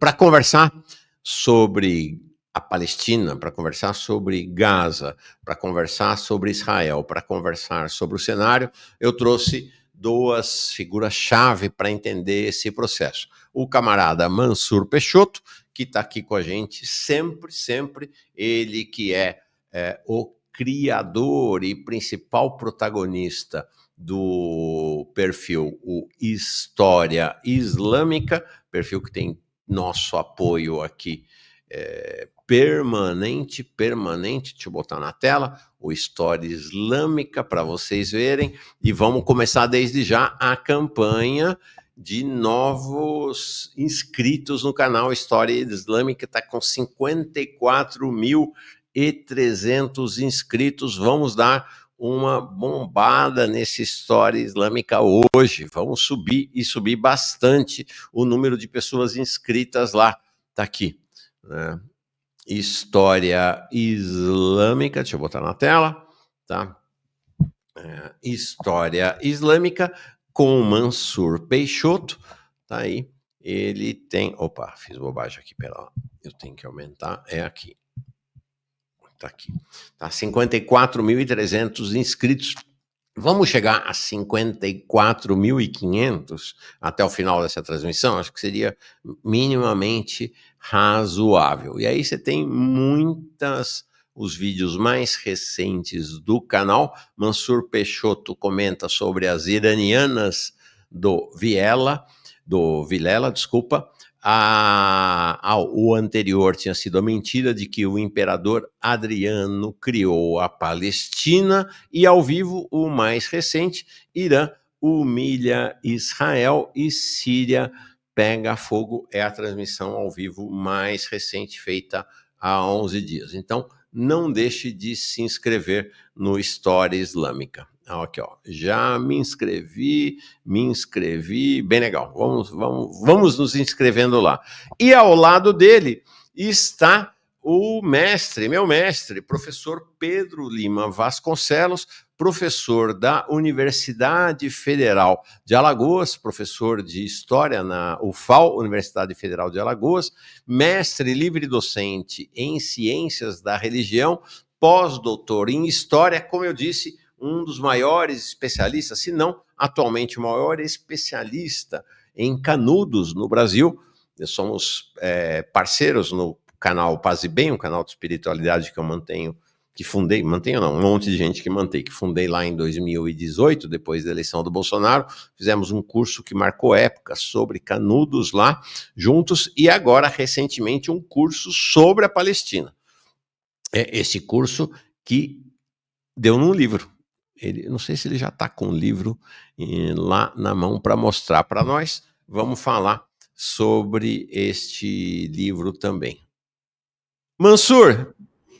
para conversar sobre a Palestina, para conversar sobre Gaza, para conversar sobre Israel, para conversar sobre o cenário, eu trouxe duas figuras-chave para entender esse processo. O camarada Mansur Peixoto, que está aqui com a gente sempre, ele que é o criador e principal protagonista do perfil o História Islâmica, perfil que tem nosso apoio aqui permanente, deixa eu botar na tela, o História Islâmica para vocês verem, e vamos começar desde já a campanha de novos inscritos no canal História Islâmica, está com 54.300 inscritos, vamos dar uma bombada nesse História Islâmica hoje, vamos subir bastante o número de pessoas inscritas lá, tá aqui, né? História Islâmica, deixa eu botar na tela, tá? História Islâmica com Mansur Peixoto, tá aí, ele tem, opa, fiz bobagem aqui, pera lá, eu tenho que aumentar, é aqui, tá aqui, tá 54.300 inscritos, vamos chegar a 54.500 até o final dessa transmissão, acho que seria minimamente razoável. E aí você tem os vídeos mais recentes do canal. Mansur Peixoto comenta sobre as iranianas do Vilela, desculpa. O anterior tinha sido a mentira de que o imperador Adriano criou a Palestina, e ao vivo, o mais recente, Irã humilha Israel e Síria pega fogo, é a transmissão ao vivo mais recente, feita há 11 dias. Então, não deixe de se inscrever no História Islâmica. Aqui, ó, já me inscrevi, bem legal, vamos nos inscrevendo lá. E ao lado dele está o meu mestre, professor Pedro Lima Vasconcelos, professor da Universidade Federal de Alagoas, professor de História na UFAL, Universidade Federal de Alagoas, mestre livre-docente em Ciências da Religião, pós-doutor em História, como eu disse, um dos maiores especialistas, se não atualmente o maior especialista em canudos no Brasil. Somos parceiros no canal Paz e Bem, um canal de espiritualidade que eu mantenho, um monte de gente que fundei lá em 2018, depois da eleição do Bolsonaro. Fizemos um curso que marcou época sobre canudos lá, juntos, e agora, recentemente, um curso sobre a Palestina. Esse curso que deu num livro. Não sei se ele já está com o livro lá na mão para mostrar para nós. Vamos falar sobre este livro também. Mansur,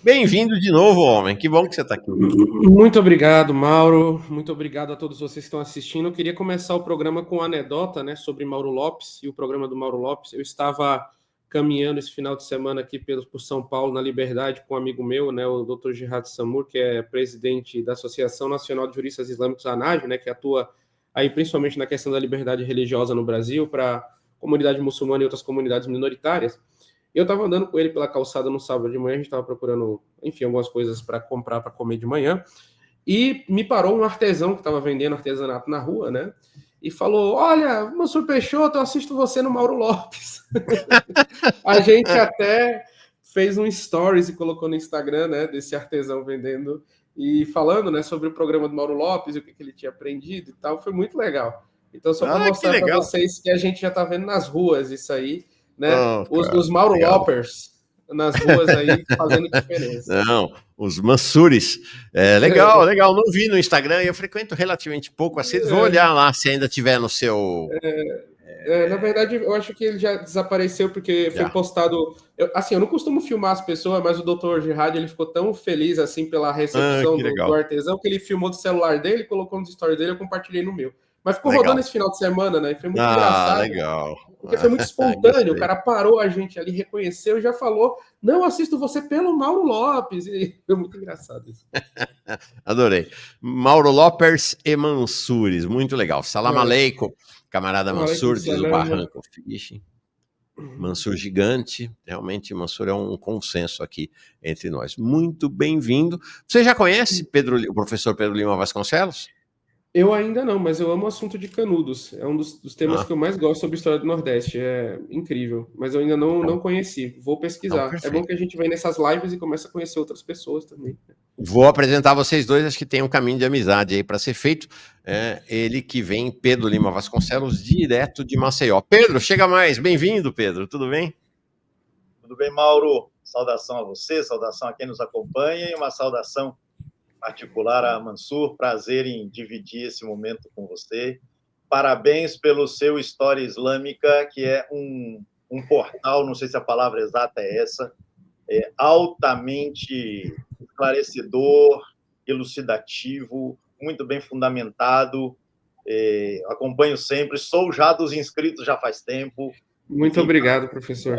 bem-vindo de novo, homem. Que bom que você está aqui. Muito obrigado, Mauro. Muito obrigado a todos vocês que estão assistindo. Eu queria começar o programa com uma anedota, né, sobre Mauro Lopes e o programa do Mauro Lopes. Eu estava caminhando esse final de semana aqui por São Paulo, na Liberdade, com um amigo meu, né, o Dr. Gerard Samur, que é presidente da Associação Nacional de Juristas Islâmicos, ANAJ, né, que atua aí principalmente na questão da liberdade religiosa no Brasil, para a comunidade muçulmana e outras comunidades minoritárias. Eu estava andando com ele pela calçada no sábado de manhã, a gente estava procurando, enfim, algumas coisas para comprar, para comer de manhã, e me parou um artesão que estava vendendo artesanato na rua, né? E falou: olha, Mansur Peixoto, eu assisto você no Mauro Lopes. A gente até fez um stories e colocou no Instagram, né, desse artesão vendendo e falando, né, sobre o programa do Mauro Lopes e o que ele tinha aprendido e tal. Foi muito legal. Então, só para mostrar para vocês que a gente já está vendo nas ruas isso aí, né? Os Mauro Lopers nas ruas aí fazendo diferença. Não, os Mansures. Legal. Não vi no Instagram, eu frequento relativamente pouco assim. Vou olhar lá se ainda tiver no seu. Na verdade, eu acho que ele já desapareceu porque foi postado. Eu não costumo filmar as pessoas, mas o Dr. Gerard ele ficou tão feliz assim pela recepção do artesão que ele filmou do celular dele, colocou nos stories dele, eu compartilhei no meu. Mas ficou rodando esse final de semana, né? E foi muito engraçado. Legal. Porque foi muito espontâneo. O cara parou a gente ali, reconheceu e já falou: não, assisto você pelo Mauro Lopes. E foi muito engraçado isso. Adorei. Mauro Lopes e Mansures, muito legal. Salam aleikum, camarada Mansur, diz o Barranco Fishing. Mansur gigante, realmente Mansur é um consenso aqui entre nós. Muito bem-vindo. Você já conhece o professor Pedro Lima Vasconcelos? Eu ainda não, mas eu amo o assunto de Canudos. É um dos temas que eu mais gosto sobre a história do Nordeste. É incrível. Mas eu ainda não conheci. Vou Não, pesquisar. É bom perfeito. que a gente vai nessas lives e começa a conhecer outras pessoas também. Vou apresentar vocês dois, acho que tem um caminho de amizade aí para ser feito. Ele que vem, Pedro Lima Vasconcelos, direto de Maceió. Pedro, chega mais. Bem-vindo, Pedro. Tudo bem? Tudo bem, Mauro? Saudação a você, saudação a quem nos acompanha e uma saudação particular a Mansur. Prazer em dividir esse momento com você. Parabéns pelo seu História Islâmica, que é um portal, não sei se a palavra exata é essa, altamente esclarecedor, elucidativo, muito bem fundamentado. Acompanho sempre, sou já dos inscritos já faz tempo. Muito obrigado, professor.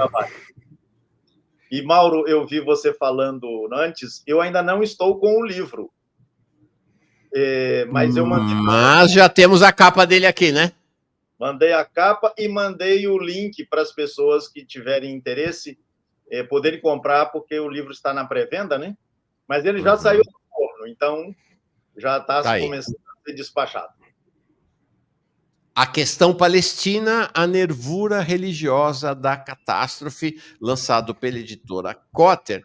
E, Mauro, eu vi você falando antes, eu ainda não estou com o livro, mas eu mandei... Mas já temos a capa dele aqui, né? Mandei a capa e mandei o link para as pessoas que tiverem interesse poderem comprar, porque o livro está na pré-venda, né? Mas ele já saiu do forno, então já está começando a ser despachado. A questão palestina, a nervura religiosa da catástrofe, lançado pela editora Cotter.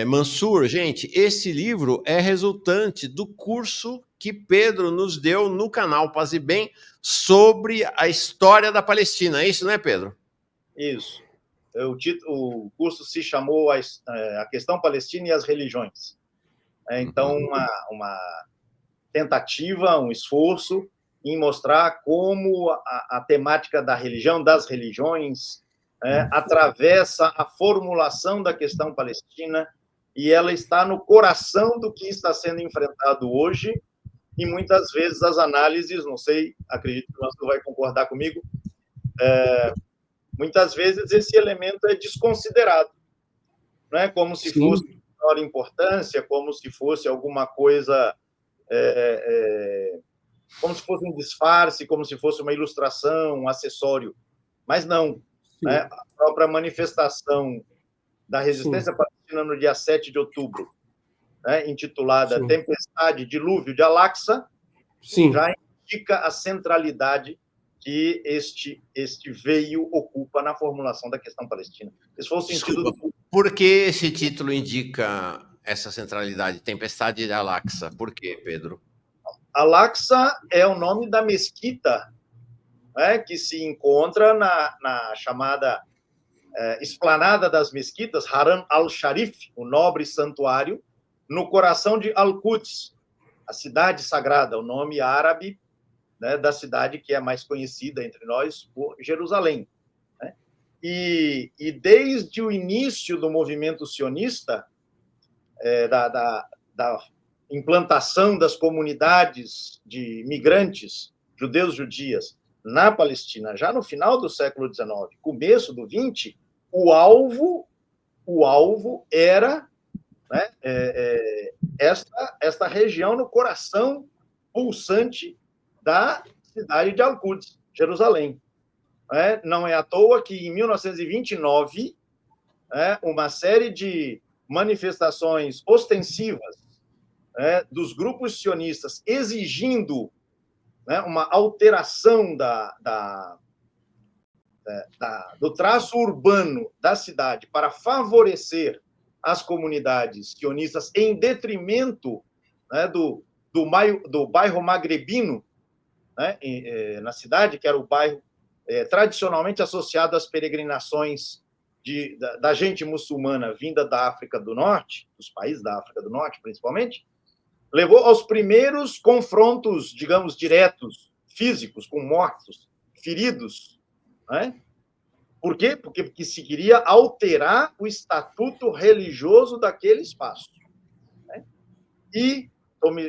Mansur, gente, esse livro é resultante do curso que Pedro nos deu no canal Paz e Bem sobre a história da Palestina. É isso, né, Pedro? Isso. O curso se chamou A Questão Palestina e as Religiões. Então, uma tentativa, um esforço em mostrar como a temática da religião, das religiões, atravessa a formulação da questão palestina e ela está no coração do que está sendo enfrentado hoje e muitas vezes as análises, não sei, acredito que o Mansur vai concordar comigo, muitas vezes esse elemento é desconsiderado, não é como se fosse de menor importância, como se fosse alguma coisa... como se fosse um disfarce, como se fosse uma ilustração, um acessório. Mas não. Né? A própria manifestação da resistência palestina no dia 7 de outubro, né? Intitulada Tempestade, Dilúvio de Al-Aqsa, já indica a centralidade que este veio ocupa na formulação da questão palestina. Esse foi o sentido do... Por que esse título indica essa centralidade, Tempestade de Al-Aqsa? Por quê, Pedro? Al-Aqsa é o nome da mesquita, né, que se encontra na chamada Esplanada das Mesquitas, Haram al-Sharif, o nobre santuário, no coração de Al-Quds, a cidade sagrada, o nome árabe, né, da cidade que é mais conhecida entre nós, por Jerusalém. Né? E desde o início do movimento sionista, da implantação das comunidades de migrantes, judeus, judias, na Palestina, já no final do século XIX, começo do XX, o alvo era, né, esta região no coração pulsante da cidade de Al-Quds, Jerusalém. Não é à toa que, em 1929, uma série de manifestações ostensivas dos grupos sionistas exigindo uma alteração do traço urbano da cidade para favorecer as comunidades sionistas em detrimento do bairro magrebino, na cidade, que era o bairro tradicionalmente associado às peregrinações da gente muçulmana vinda da África do Norte, dos países da África do Norte, principalmente, levou aos primeiros confrontos, digamos, diretos, físicos, com mortos, feridos. Né? Por quê? Porque se queria alterar o estatuto religioso daquele espaço. Né? E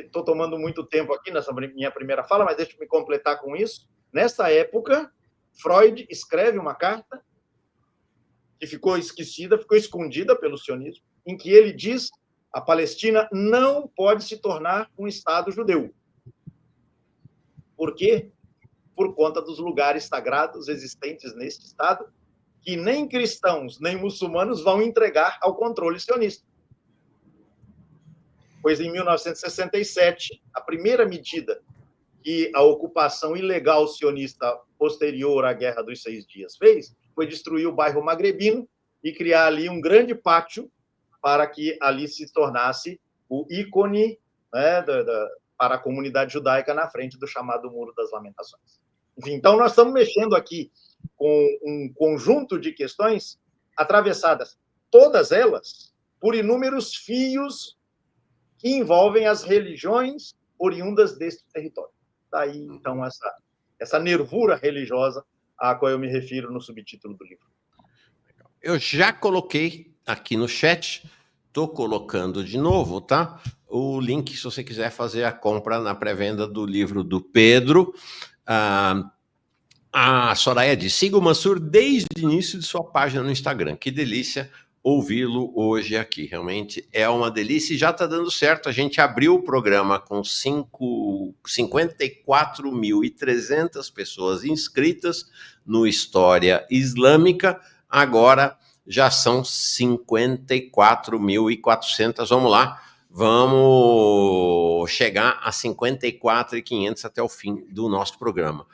estou tomando muito tempo aqui nessa minha primeira fala, mas deixa eu me completar com isso. Nessa época, Freud escreve uma carta que ficou esquecida, ficou escondida pelo sionismo, em que ele diz: a Palestina não pode se tornar um Estado judeu. Por quê? Por conta dos lugares sagrados existentes neste Estado que nem cristãos nem muçulmanos vão entregar ao controle sionista. Pois em 1967, a primeira medida que a ocupação ilegal sionista posterior à Guerra dos 6 Dias fez foi destruir o bairro magrebino e criar ali um grande pátio para que ali se tornasse o ícone, né, para a comunidade judaica na frente do chamado Muro das Lamentações. Enfim, então nós estamos mexendo aqui com um conjunto de questões atravessadas, todas elas, por inúmeros fios que envolvem as religiões oriundas deste território. Daí, então, essa nervura religiosa a qual eu me refiro no subtítulo do livro. Eu já coloquei aqui no chat, estou colocando de novo, tá? O link, se você quiser fazer a compra na pré-venda do livro do Pedro. A Soraya diz, siga o Mansur desde o início de sua página no Instagram. Que delícia ouvi-lo hoje aqui. Realmente é uma delícia e já está dando certo. A gente abriu o programa com 54.300 pessoas inscritas no História Islâmica. Agora já são 54.400. Vamos lá. Vamos chegar a 54.500 até o fim do nosso programa.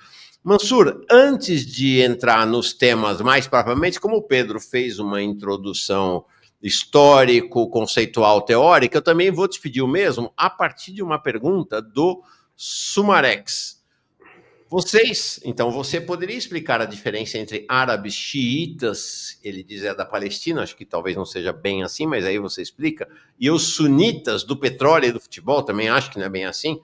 Mansur, antes de entrar nos temas mais propriamente, como o Pedro fez uma introdução histórico-conceitual teórica, eu também vou te pedir o mesmo a partir de uma pergunta do Sumarex. Então, você poderia explicar a diferença entre árabes xiitas, ele diz da Palestina, acho que talvez não seja bem assim, mas aí você explica, e os sunitas do petróleo e do futebol, também acho que não é bem assim,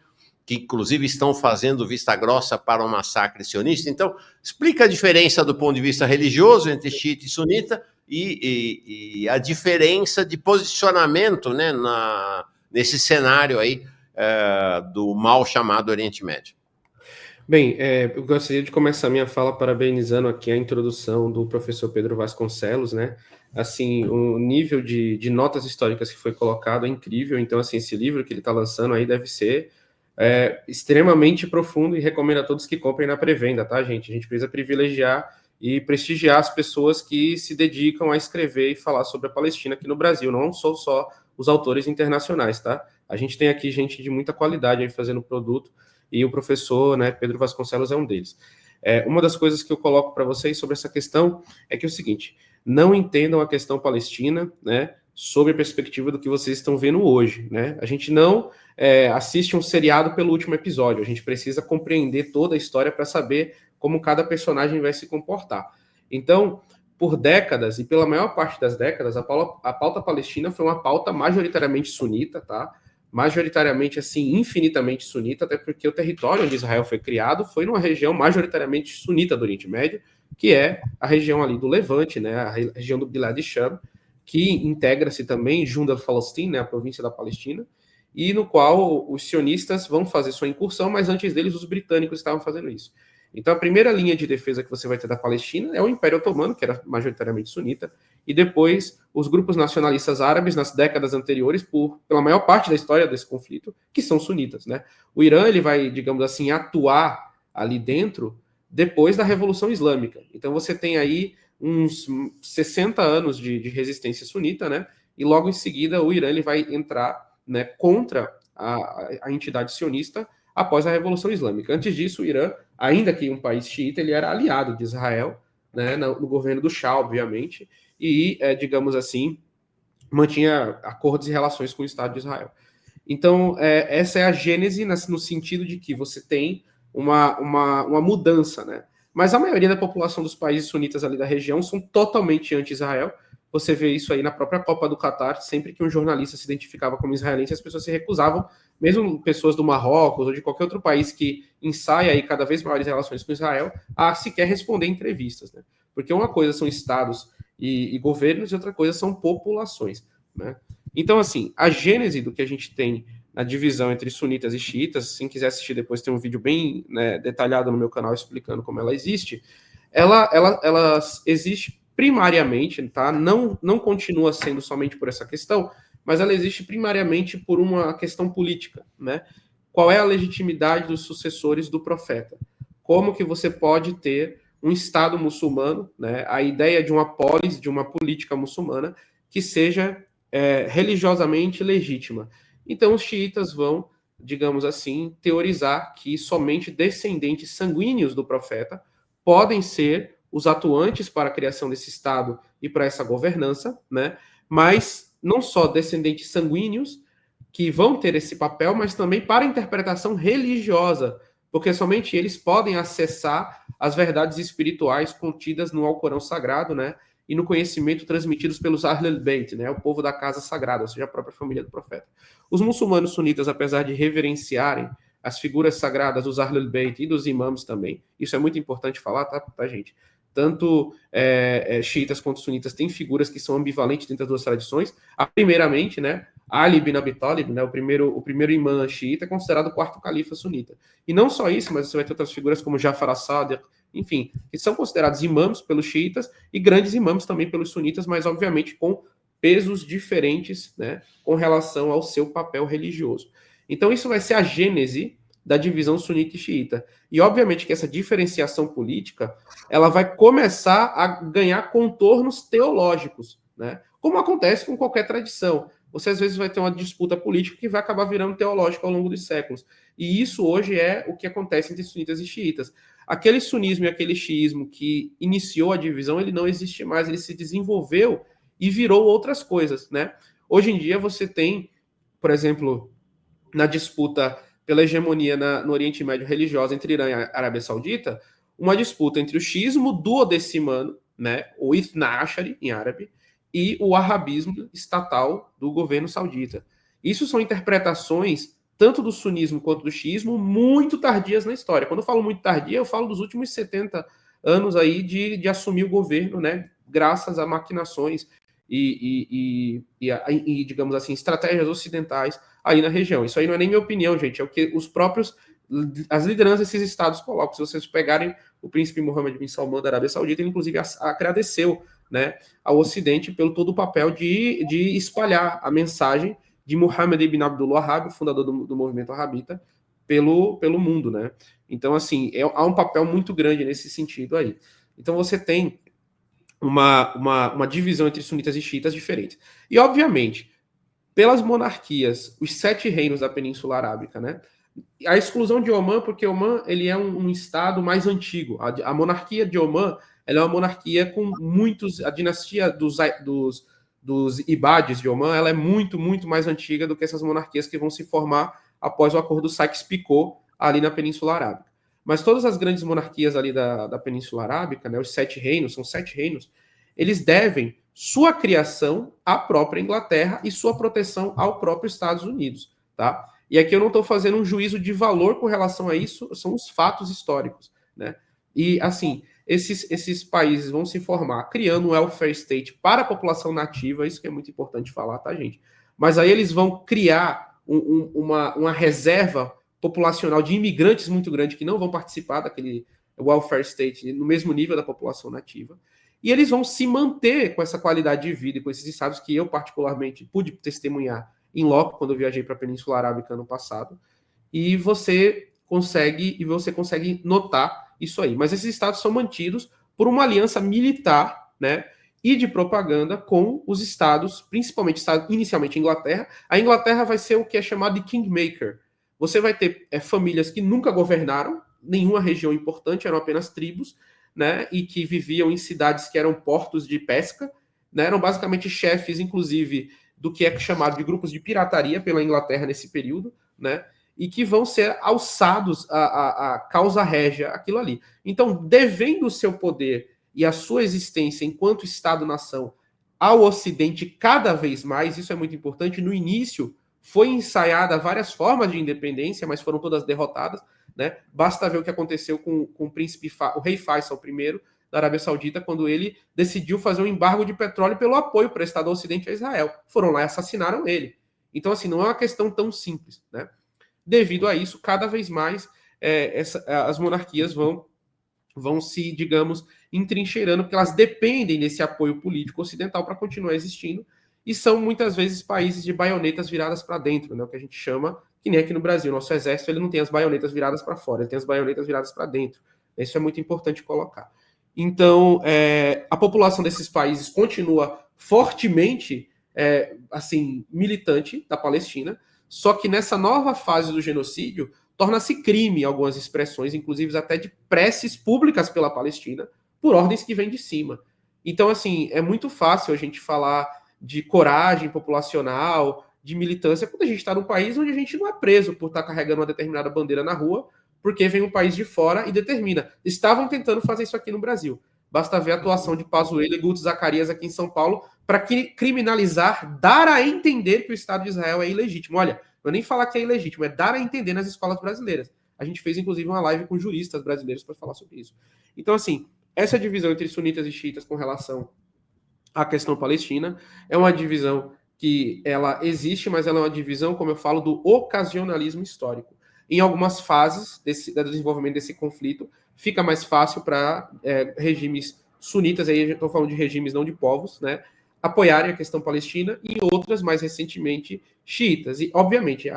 que inclusive estão fazendo vista grossa para um massacre sionista. Então, explica a diferença do ponto de vista religioso entre xiita e sunita e a diferença de posicionamento, né, nesse cenário aí do mal chamado Oriente Médio. Bem, eu gostaria de começar minha fala parabenizando aqui a introdução do professor Pedro Vasconcelos, né? Assim, o nível de notas históricas que foi colocado é incrível. Então, assim, esse livro que ele está lançando aí deve ser extremamente profundo e recomendo a todos que comprem na pré-venda, tá, gente? A gente precisa privilegiar e prestigiar as pessoas que se dedicam a escrever e falar sobre a Palestina aqui no Brasil, não são só os autores internacionais, tá? A gente tem aqui gente de muita qualidade aí fazendo produto e o professor, né, Pedro Vasconcelos é um deles. Uma das coisas que eu coloco para vocês sobre essa questão é que é o seguinte, não entendam a questão palestina, né, sob a perspectiva do que vocês estão vendo hoje, né? A gente não assiste um seriado pelo último episódio, a gente precisa compreender toda a história para saber como cada personagem vai se comportar. Então, por décadas, e pela maior parte das décadas, a pauta palestina foi uma pauta majoritariamente sunita, tá? Majoritariamente, assim, infinitamente sunita, até porque o território onde Israel foi criado foi numa região majoritariamente sunita do Oriente Médio, que é a região ali do Levante, né? A região do Gilad Sham, que integra-se também junto à Palestina, né, a província da Palestina, e no qual os sionistas vão fazer sua incursão, mas antes deles os britânicos estavam fazendo isso. Então a primeira linha de defesa que você vai ter da Palestina é o Império Otomano, que era majoritariamente sunita, e depois os grupos nacionalistas árabes nas décadas anteriores, pela maior parte da história desse conflito, que são sunitas, né? O Irã, ele vai, digamos assim, atuar ali dentro depois da Revolução Islâmica. Então você tem aí uns 60 anos de resistência sunita, né? E logo em seguida o Irã ele vai entrar, né, contra a entidade sionista após a Revolução Islâmica. Antes disso, o Irã, ainda que um país xiita, ele era aliado de Israel, né, no governo do Shah, obviamente, e, digamos assim, mantinha acordos e relações com o Estado de Israel. Então, essa é a gênese no sentido de que você tem uma mudança, né? Mas a maioria da população dos países sunitas ali da região são totalmente anti-Israel. Você vê isso aí na própria Copa do Catar, sempre que um jornalista se identificava como israelense, as pessoas se recusavam, mesmo pessoas do Marrocos ou de qualquer outro país que ensaia aí cada vez maiores relações com Israel, a sequer responder entrevistas, né? Porque uma coisa são estados e governos e outra coisa são populações, né? Então, assim, a gênese do que a gente tem na divisão entre sunitas e xiitas, quem quiser assistir depois tem um vídeo bem, né, detalhado no meu canal explicando como ela existe, ela existe primariamente, tá? Não continua sendo somente por essa questão, mas ela existe primariamente por uma questão política, né? Qual é a legitimidade dos sucessores do profeta? Como que você pode ter um Estado muçulmano, né, a ideia de uma polis, de uma política muçulmana que seja religiosamente legítima. Então os xiitas vão, digamos assim, teorizar que somente descendentes sanguíneos do profeta podem ser os atuantes para a criação desse Estado e para essa governança, né? Mas não só descendentes sanguíneos que vão ter esse papel, mas também para a interpretação religiosa, porque somente eles podem acessar as verdades espirituais contidas no Alcorão Sagrado, né? E no conhecimento transmitidos pelos Ahlul Bayt, né? O povo da casa sagrada, ou seja, a própria família do profeta. Os muçulmanos sunitas, apesar de reverenciarem as figuras sagradas dos Ahlul Bayt e dos imãs também, isso é muito importante falar, tá gente? Tanto xiitas quanto sunitas têm figuras que são ambivalentes dentro das duas tradições. Primeiramente, né, Ali bin Abi Talib, né, o primeiro imã xiita, é considerado o quarto califa sunita. E não só isso, mas você vai ter outras figuras como Jafar as-Sadiq, enfim, que são considerados imãs pelos xiitas e grandes imãs também pelos sunitas, mas obviamente com pesos diferentes, né, com relação ao seu papel religioso. Então isso vai ser a gênese da divisão sunita e xiita. E obviamente que essa diferenciação política, ela vai começar a ganhar contornos teológicos, né? Como acontece com qualquer tradição. Você às vezes vai ter uma disputa política que vai acabar virando teológica ao longo dos séculos. E isso hoje é o que acontece entre sunitas e xiitas. Aquele sunismo e aquele xiismo que iniciou a divisão, ele não existe mais, ele se desenvolveu e virou outras coisas, né? Hoje em dia você tem, por exemplo, na disputa pela hegemonia no Oriente Médio religiosa entre Irã e a Arábia Saudita, uma disputa entre o xiismo duodecimano, né, o Ithna Ashari em árabe, e o arabismo estatal do governo saudita. Isso são interpretações, tanto do sunismo quanto do xiismo, muito tardias na história. Quando eu falo muito tardia, eu falo dos últimos 70 anos aí de assumir o governo, né, graças a maquinações e, digamos assim, estratégias ocidentais aí na região. Isso aí não é nem minha opinião, gente, é o que as lideranças desses estados colocam. Se vocês pegarem o príncipe Mohammed bin Salman da Arábia Saudita, ele inclusive agradeceu, né, ao Ocidente pelo todo o papel de espalhar a mensagem de Muhammad ibn Abdul Wahhab, fundador do movimento Wahhabita, pelo mundo, né? Então, assim, há um papel muito grande nesse sentido aí. Então, você tem uma divisão entre sunitas e xiitas diferentes. E, obviamente, pelas monarquias, os 7 reinos da Península Arábica, né? A exclusão de Omã, porque Omã ele é um estado mais antigo. A monarquia de Omã ela é uma monarquia com muitos... A dinastia dos Ibades de Omã ela é muito, muito mais antiga do que essas monarquias que vão se formar após o acordo Sykes-Picot ali na Península Arábica. Mas todas as grandes monarquias ali da Península Arábica, né, os 7 reinos, são 7 reinos, eles devem sua criação à própria Inglaterra e sua proteção ao próprio Estados Unidos, tá? E aqui eu não estou fazendo um juízo de valor com relação a isso, são os fatos históricos, né? E, assim, esses países vão se formar criando um welfare state para a população nativa, isso que é muito importante falar, tá, gente? Mas aí eles vão criar uma reserva populacional de imigrantes muito grande que não vão participar daquele welfare state no mesmo nível da população nativa. E eles vão se manter com essa qualidade de vida e com esses estados que eu, particularmente, pude testemunhar em loco quando eu viajei para a Península Arábica ano passado. E você consegue notar isso aí. Mas esses estados são mantidos por uma aliança militar, né, e de propaganda com os estados, principalmente inicialmente a Inglaterra. A Inglaterra vai ser o que é chamado de kingmaker. Você vai ter famílias que nunca governaram nenhuma região importante, eram apenas tribos, né, e que viviam em cidades que eram portos de pesca, né, eram basicamente chefes, inclusive, do que é chamado de grupos de pirataria pela Inglaterra nesse período, né, e que vão ser alçados à causa régia, aquilo ali. Então, devendo o seu poder e a sua existência enquanto Estado-nação ao Ocidente cada vez mais, isso é muito importante, no início foi ensaiada várias formas de independência, mas foram todas derrotadas, né? Basta ver o que aconteceu com o rei Faisal I da Arábia Saudita, quando ele decidiu fazer um embargo de petróleo pelo apoio prestado ao Ocidente a Israel. Foram lá e assassinaram ele. Então, assim, não é uma questão tão simples, né? Devido a isso, cada vez mais as monarquias vão se, digamos, entrincheirando, porque elas dependem desse apoio político ocidental para continuar existindo, e são muitas vezes países de baionetas viradas para dentro, né? O que a gente chama, que nem aqui no Brasil, nosso exército ele não tem as baionetas viradas para fora, ele tem as baionetas viradas para dentro. Isso é muito importante colocar. Então, a população desses países continua fortemente assim, militante da Palestina, só que nessa nova fase do genocídio, torna-se crime algumas expressões, inclusive até de preces públicas pela Palestina, por ordens que vêm de cima. Então, assim, é muito fácil a gente falar de coragem populacional, de militância, quando a gente está num país onde a gente não é preso por estar carregando uma determinada bandeira na rua, porque vem um país de fora e determina. Estavam tentando fazer isso aqui no Brasil. Basta ver a atuação de Pazuello e Guto Zacarias aqui em São Paulo para criminalizar, dar a entender que o Estado de Israel é ilegítimo. Olha, não é nem falar que é ilegítimo, é dar a entender nas escolas brasileiras. A gente fez, inclusive, uma live com juristas brasileiros para falar sobre isso. Então, assim, essa divisão entre sunitas e xiitas com relação à questão palestina é uma divisão que ela existe, mas ela é uma divisão, como eu falo, do ocasionalismo histórico. Em algumas fases do desenvolvimento desse conflito, fica mais fácil para regimes sunitas, aí eu estou falando de regimes, não de povos, né, apoiarem a questão palestina, e outras, mais recentemente, xiitas. E, obviamente,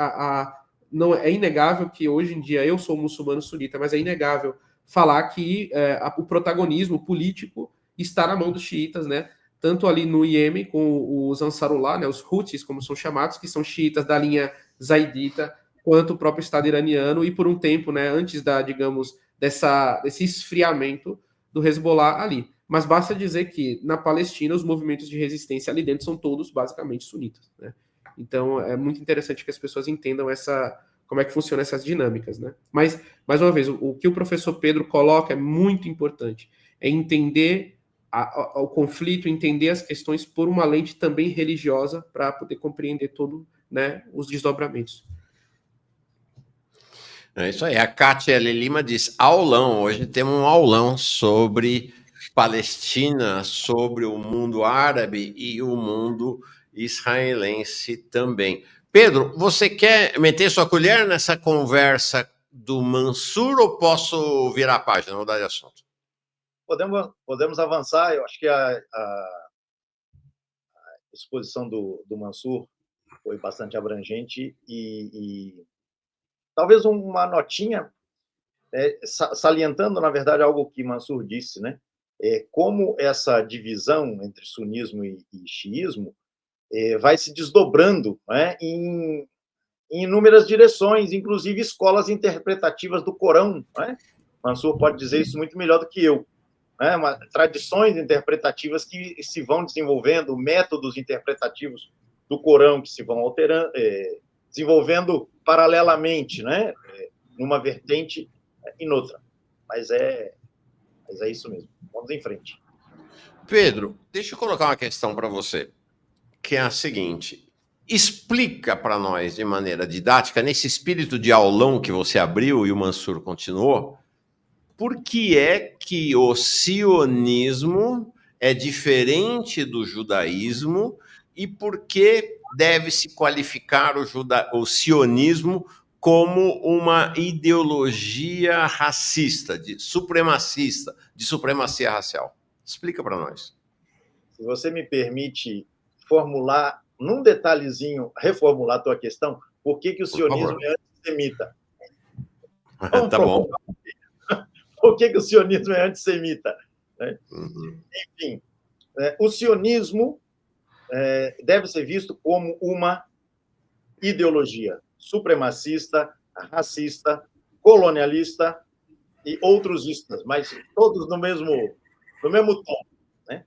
não é inegável que hoje em dia eu sou muçulmano sunita, mas é inegável falar que o protagonismo político está na mão dos xiitas, né? Tanto ali no Iêmen com os Ansarullah, né, os Houthis, como são chamados, que são xiitas da linha zaidita, quanto o próprio Estado iraniano, e por um tempo, né, antes digamos, desse esfriamento do Hezbollah ali. Mas basta dizer que na Palestina os movimentos de resistência ali dentro são todos basicamente sunitas, né? Então é muito interessante que as pessoas entendam como é que funcionam essas dinâmicas, né? Mas, mais uma vez, o que o professor Pedro coloca é muito importante, é entender o conflito, entender as questões por uma lente também religiosa para poder compreender todo, né, os desdobramentos. É isso aí. A Kátia L. Lima diz: aulão. Hoje temos um aulão sobre Palestina, sobre o mundo árabe e o mundo israelense também. Pedro, você quer meter sua colher nessa conversa do Mansur ou posso virar a página, mudar de assunto? Podemos avançar. Eu acho que a exposição do Mansur foi bastante abrangente e talvez uma notinha, salientando, na verdade, algo que Mansur disse, né? Como essa divisão entre sunismo e xiismo vai se desdobrando, né, em inúmeras direções, inclusive escolas interpretativas do Corão, né? Mansur pode dizer isso muito melhor do que eu. Né? Tradições interpretativas que se vão desenvolvendo, métodos interpretativos do Corão que se vão alterando, desenvolvendo paralelamente, né? Numa vertente e noutra. Mas é isso mesmo. Vamos em frente. Pedro, deixa eu colocar uma questão para você, que é a seguinte: explica para nós de maneira didática, nesse espírito de aulão que você abriu e o Mansur continuou, por que é que o sionismo é diferente do judaísmo e por que deve-se qualificar o sionismo como uma ideologia racista, supremacista, de supremacia racial? Explica para nós. Se você me permite formular, num detalhezinho, reformular a tua questão, por que o sionismo é antissemita? Tá bom. Por que o sionismo é antissemita? Enfim, o sionismo deve ser visto como uma ideologia supremacista, racista, colonialista e outros istas, mas todos no mesmo tom. Né?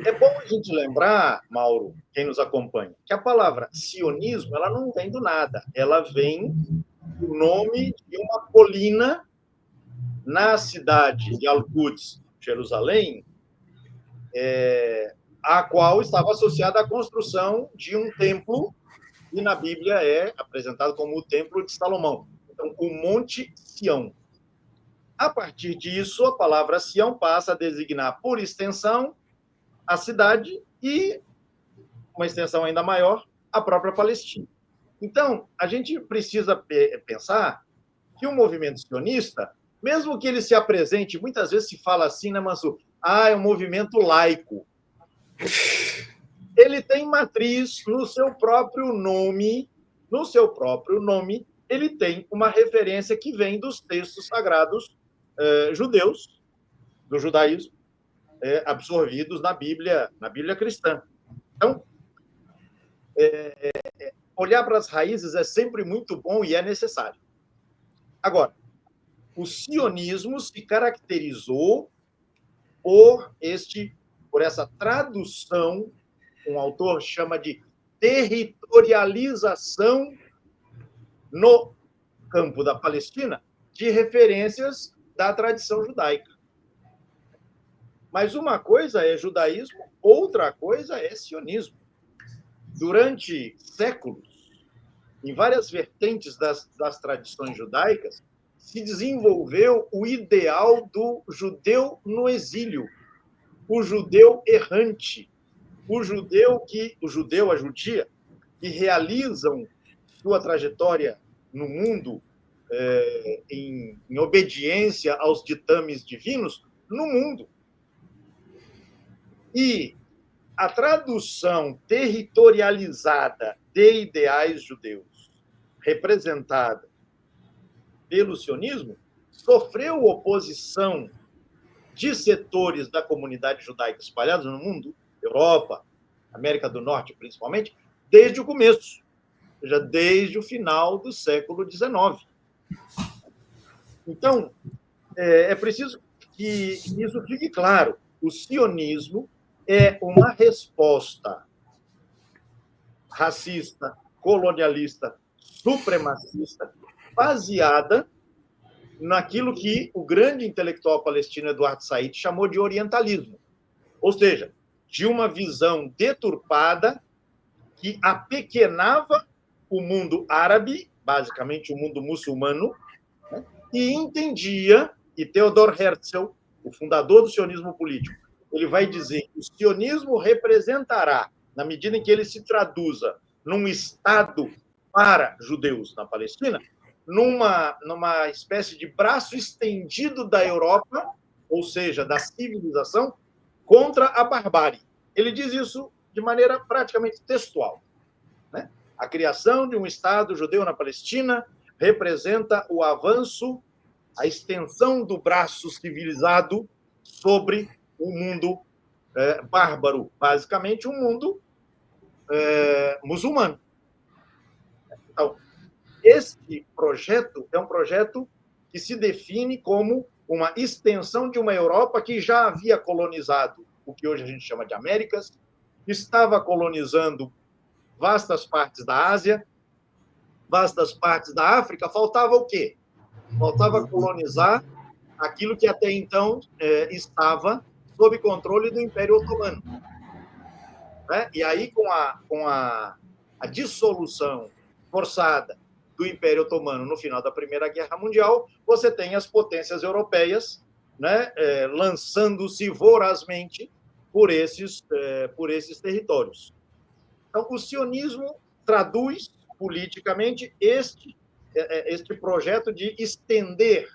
É bom a gente lembrar, Mauro, quem nos acompanha, que a palavra sionismo ela não vem do nada, ela vem do nome de uma colina na cidade de Al-Quds, Jerusalém, a qual estava associada à construção de um templo que na Bíblia é apresentado como o Templo de Salomão. Então, o Monte Sião. A partir disso, a palavra Sião passa a designar, por extensão, a cidade e, uma extensão ainda maior, a própria Palestina. Então, a gente precisa pensar que o movimento sionista, mesmo que ele se apresente, muitas vezes se fala assim, né, Mansur? É um movimento laico. Ele tem matriz no seu próprio nome, ele tem uma referência que vem dos textos sagrados judeus, do judaísmo absorvidos na Bíblia cristã. Então, olhar para as raízes é sempre muito bom e é necessário. Agora, o sionismo se caracterizou por essa tradução, um autor chama de territorialização no campo da Palestina de referências da tradição judaica. Mas uma coisa é judaísmo, outra coisa é sionismo. Durante séculos, em várias vertentes das tradições judaicas, se desenvolveu o ideal do judeu no exílio, o judeu errante, a judia, que realizam sua trajetória no mundo em obediência aos ditames divinos no mundo. E a tradução territorializada de ideais judeus, representada pelo sionismo, sofreu oposição de setores da comunidade judaica espalhados no mundo, Europa, América do Norte, principalmente, desde o começo, ou seja, desde o final do século XIX. Então, é preciso que isso fique claro. O sionismo é uma resposta racista, colonialista, supremacista, baseada naquilo que o grande intelectual palestino Eduardo Said chamou de orientalismo, ou seja, de uma visão deturpada que apequenava o mundo árabe, basicamente o mundo muçulmano, né, e entendia, e Theodor Herzl, o fundador do sionismo político, ele vai dizer que o sionismo representará, na medida em que ele se traduza num Estado para judeus na Palestina, numa espécie de braço estendido da Europa, ou seja, da civilização, contra a barbárie. Ele diz isso de maneira praticamente textual, né? A criação de um Estado judeu na Palestina representa o avanço, a extensão do braço civilizado sobre o mundo bárbaro, basicamente um mundo muçulmano. Então, este projeto é um projeto que se define como uma extensão de uma Europa que já havia colonizado o que hoje a gente chama de Américas, estava colonizando vastas partes da Ásia, vastas partes da África. Faltava o quê? Faltava colonizar aquilo que até então estava sob controle do Império Otomano. Né? E aí, com a dissolução forçada do Império Otomano no final da Primeira Guerra Mundial, você tem as potências europeias, né, lançando-se vorazmente por esses territórios. Então, o sionismo traduz politicamente este projeto de estender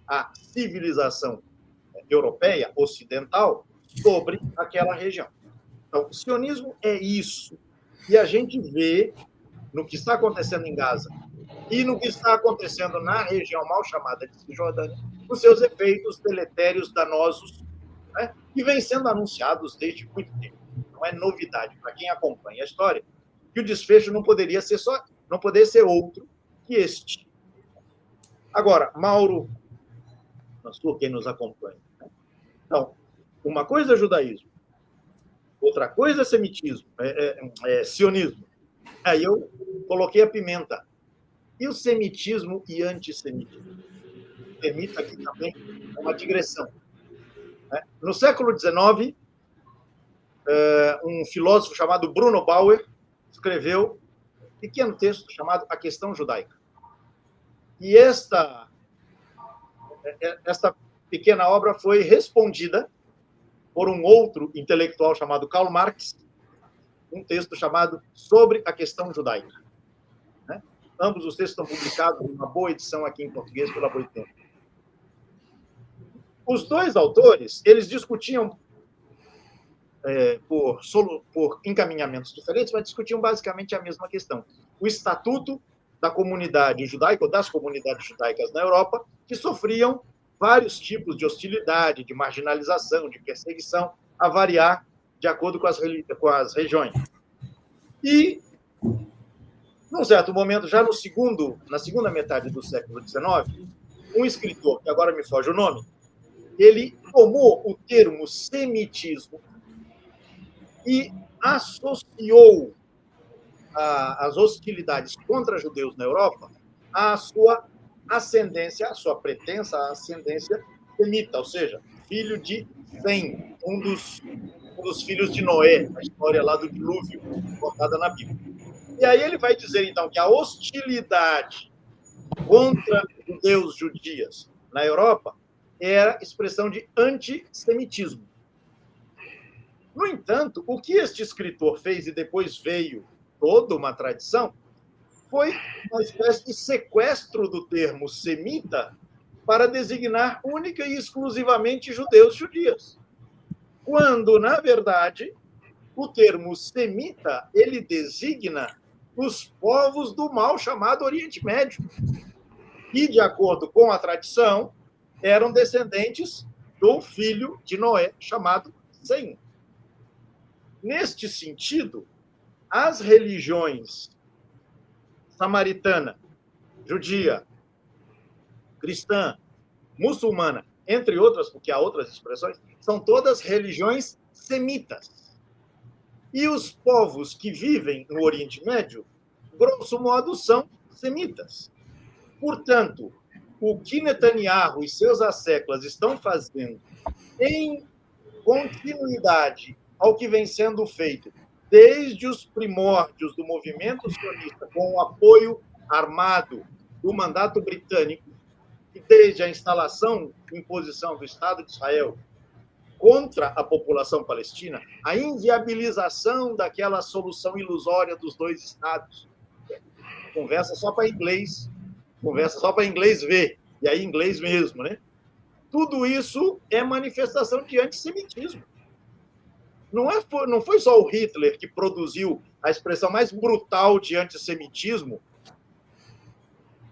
a civilização europeia, ocidental, sobre aquela região. Então, o sionismo é isso. E a gente vê no que está acontecendo em Gaza e no que está acontecendo na região mal chamada de Cisjordânia, os seus efeitos deletérios, danosos, né, que vêm sendo anunciados desde muito tempo. Não é novidade para quem acompanha a história que o desfecho não poderia ser outro que este. Agora, Mauro, quem nos acompanha. Né? Então, uma coisa é judaísmo, outra coisa é semitismo, sionismo. Aí eu coloquei a pimenta. E o semitismo e antissemitismo? Permita aqui também uma digressão. No século XIX, um filósofo chamado Bruno Bauer escreveu um pequeno texto chamado A Questão Judaica. E esta pequena obra foi respondida por um outro intelectual chamado Karl Marx, um texto chamado Sobre a Questão Judaica. Né? Ambos os textos estão publicados em uma boa edição aqui em português pela Boitempo. Os dois autores, eles discutiam por encaminhamentos diferentes, mas discutiam basicamente a mesma questão. O estatuto da comunidade judaica, ou das comunidades judaicas na Europa, que sofriam vários tipos de hostilidade, de marginalização, de perseguição, a variar de acordo com as regiões. E, num certo momento, já na segunda metade do século XIX, um escritor, que agora me foge o nome, ele tomou o termo semitismo e associou as hostilidades contra judeus na Europa à sua ascendência, à sua pretensa ascendência semita, ou seja, filho de Sem, um dos filhos de Noé, a história lá do dilúvio, contada na Bíblia. E aí ele vai dizer, então, que a hostilidade contra judeus judias na Europa era expressão de antissemitismo. No entanto, o que este escritor fez, e depois veio toda uma tradição, foi uma espécie de sequestro do termo semita para designar única e exclusivamente judeus judias. Quando, na verdade, o termo semita, ele designa os povos do mal chamado Oriente Médio, que, de acordo com a tradição, eram descendentes do filho de Noé, chamado Sem. Neste sentido, as religiões samaritana, judia, cristã, muçulmana, entre outras, porque há outras expressões, são todas religiões semitas. E os povos que vivem no Oriente Médio, grosso modo, são semitas. Portanto, o que Netanyahu e seus asseclas estão fazendo em continuidade ao que vem sendo feito desde os primórdios do movimento sionista, com o apoio armado do mandato britânico, e desde a instalação e imposição do Estado de Israel contra a população palestina, a inviabilização daquela solução ilusória dos dois Estados. Conversa só para inglês ver, e aí inglês mesmo, né? Tudo isso é manifestação de antissemitismo. Não foi só o Hitler que produziu a expressão mais brutal de antissemitismo.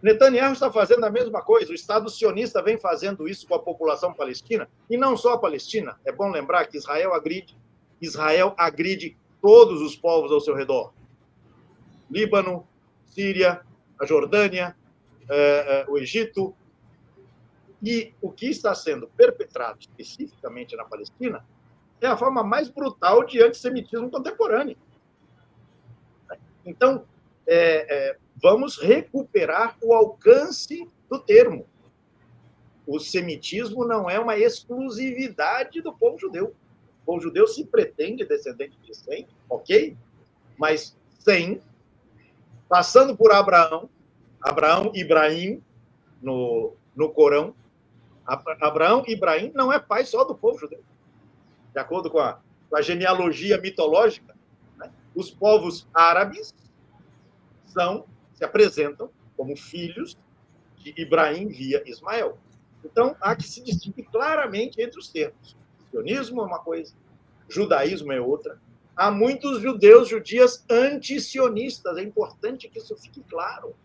Netanyahu está fazendo a mesma coisa. O Estado sionista vem fazendo isso com a população palestina, e não só a Palestina. É bom lembrar que Israel agride todos os povos ao seu redor. Líbano, Síria, a Jordânia, o Egito. E o que está sendo perpetrado especificamente na Palestina é a forma mais brutal de antissemitismo contemporâneo. Então, vamos recuperar o alcance do termo. O semitismo não é uma exclusividade do povo judeu. O povo judeu se pretende descendente de Sem, ok? Mas Sem, passando por Abraão e Ibrahim, no Corão, Abraão e Ibrahim não é pai só do povo judeu. De acordo com a genealogia mitológica, né? Os povos árabes se apresentam como filhos de Ibrahim via Ismael. Então, há que se distinguir claramente entre os termos. Sionismo é uma coisa, judaísmo é outra. Há muitos judias anti-sionistas, é importante que isso fique claro.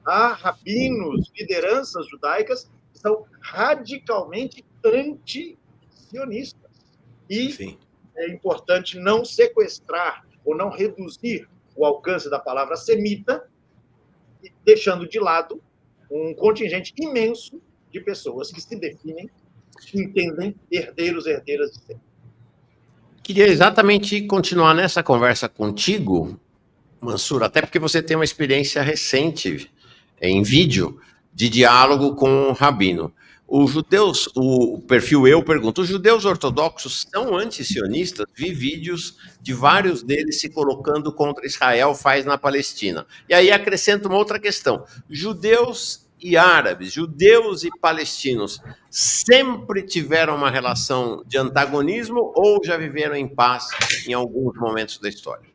Há rabinos, lideranças judaicas que são radicalmente anti-sionistas. E sim, é importante não sequestrar ou não reduzir o alcance da palavra semita, deixando de lado um contingente imenso de pessoas que se definem, entendem herdeiras de Sem. Queria exatamente continuar nessa conversa contigo, Mansur, até porque você tem uma experiência recente em vídeo de diálogo com o rabino. Os judeus, o perfil Eu pergunta, os judeus ortodoxos são anti-sionistas? Vi vídeos de vários deles se colocando contra Israel faz na Palestina. E aí acrescenta uma outra questão. Judeus e árabes, judeus e palestinos, sempre tiveram uma relação de antagonismo ou já viveram em paz em alguns momentos da história?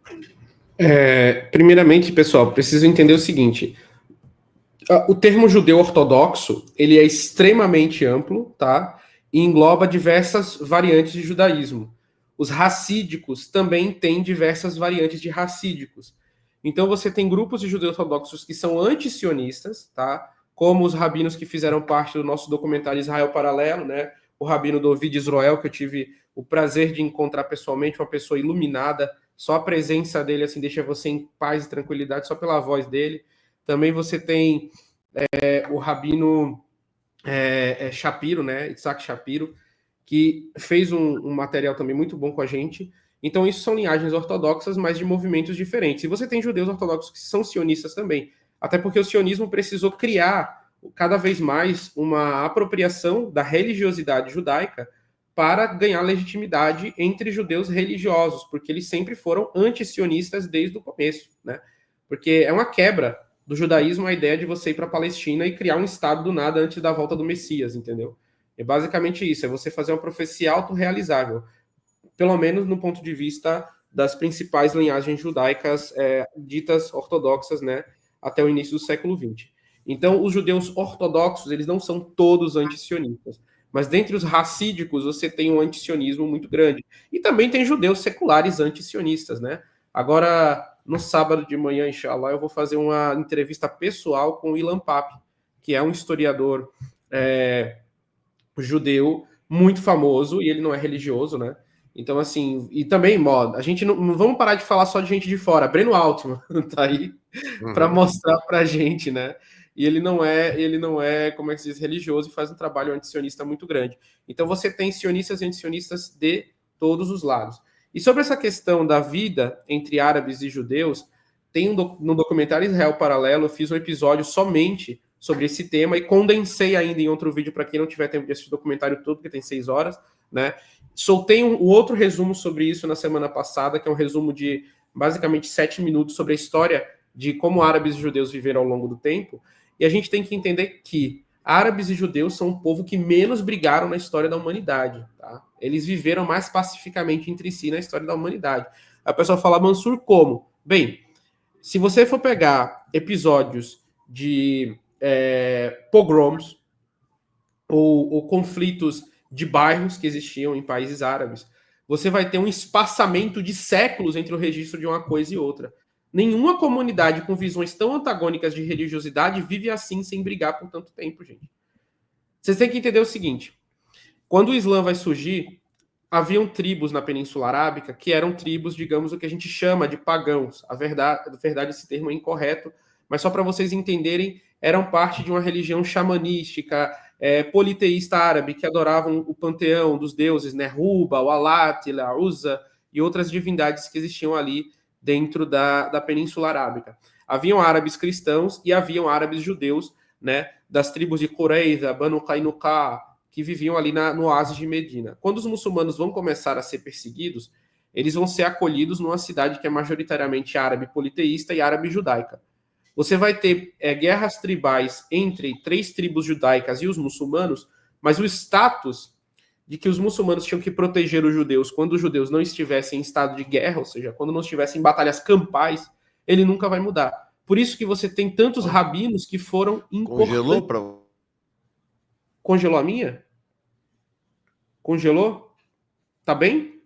Primeiramente, pessoal, preciso entender o seguinte. O termo judeu ortodoxo, ele é extremamente amplo, tá? E engloba diversas variantes de judaísmo. Os racídicos também têm diversas variantes de racídicos. Então você tem grupos de judeus ortodoxos que são anti-sionistas, tá? como os rabinos que fizeram parte do nosso documentário Israel Paralelo, né? O rabino Dovid Israel, que eu tive o prazer de encontrar pessoalmente, uma pessoa iluminada, só a presença dele assim deixa você em paz e tranquilidade, só pela voz dele. Também você tem o rabino Shapiro, né? Isaac Shapiro, que fez um material também muito bom com a gente. Então, isso são linhagens ortodoxas, mas de movimentos diferentes. E você tem judeus ortodoxos que são sionistas também. Até porque o sionismo precisou criar cada vez mais uma apropriação da religiosidade judaica para ganhar legitimidade entre judeus religiosos, porque eles sempre foram anti-sionistas desde o começo, né? Porque é uma quebra do judaísmo a ideia de você ir para a Palestina e criar um estado do nada antes da volta do Messias, entendeu? É basicamente isso, é você fazer uma profecia autorrealizável, pelo menos no ponto de vista das principais linhagens judaicas ditas ortodoxas, né, até o início do século XX. Então, os judeus ortodoxos, eles não são todos antisionistas, mas dentre os racídicos você tem um antisionismo muito grande. E também tem judeus seculares antisionistas, né? Agora, no sábado de manhã, inshallah, eu vou fazer uma entrevista pessoal com o Ilan Pappé, que é um historiador judeu muito famoso, e ele não é religioso, né? Então, assim, e também, a gente não vamos parar de falar só de gente de fora. Breno Altman tá aí para mostrar pra gente, né? E ele não é, como é que se diz, religioso, e faz um trabalho antisionista muito grande. Então você tem sionistas e antisionistas de todos os lados. E sobre essa questão da vida entre árabes e judeus, tem no documentário Israel Paralelo, eu fiz um episódio somente sobre esse tema e condensei ainda em outro vídeo para quem não tiver tempo de assistir o documentário todo, porque tem 6 horas, né? Soltei um outro resumo sobre isso na semana passada, que é um resumo de basicamente 7 minutos sobre a história de como árabes e judeus viveram ao longo do tempo. E a gente tem que entender que árabes e judeus são um povo que menos brigaram na história da humanidade. Tá? Eles viveram mais pacificamente entre si na história da humanidade. A pessoa fala, Mansur, como? Bem, se você for pegar episódios de pogroms ou conflitos de bairros que existiam em países árabes, você vai ter um espaçamento de séculos entre o registro de uma coisa e outra. Nenhuma comunidade com visões tão antagônicas de religiosidade vive assim sem brigar por tanto tempo, gente. Vocês têm que entender o seguinte. Quando o Islã vai surgir, haviam tribos na Península Arábica que eram tribos, digamos, o que a gente chama de pagãos. A verdade, esse termo é incorreto, mas só para vocês entenderem, eram parte de uma religião xamanística, politeísta árabe, que adoravam o panteão dos deuses, né? Ruba, o Alat, a Uzza e outras divindades que existiam ali dentro da Península Arábica. Haviam árabes cristãos e haviam árabes judeus, né? Das tribos de Qurayza, Banu Qaynuqa, que viviam ali no oásis de Medina. Quando os muçulmanos vão começar a ser perseguidos, eles vão ser acolhidos numa cidade que é majoritariamente árabe politeísta e árabe judaica. Você vai ter guerras tribais entre 3 tribos judaicas e os muçulmanos, mas o status de que os muçulmanos tinham que proteger os judeus quando os judeus não estivessem em estado de guerra, ou seja, quando não estivessem em batalhas campais, ele nunca vai mudar. Por isso que você tem tantos rabinos que foram importantes. Congelou a minha? Congelou? Tá bem?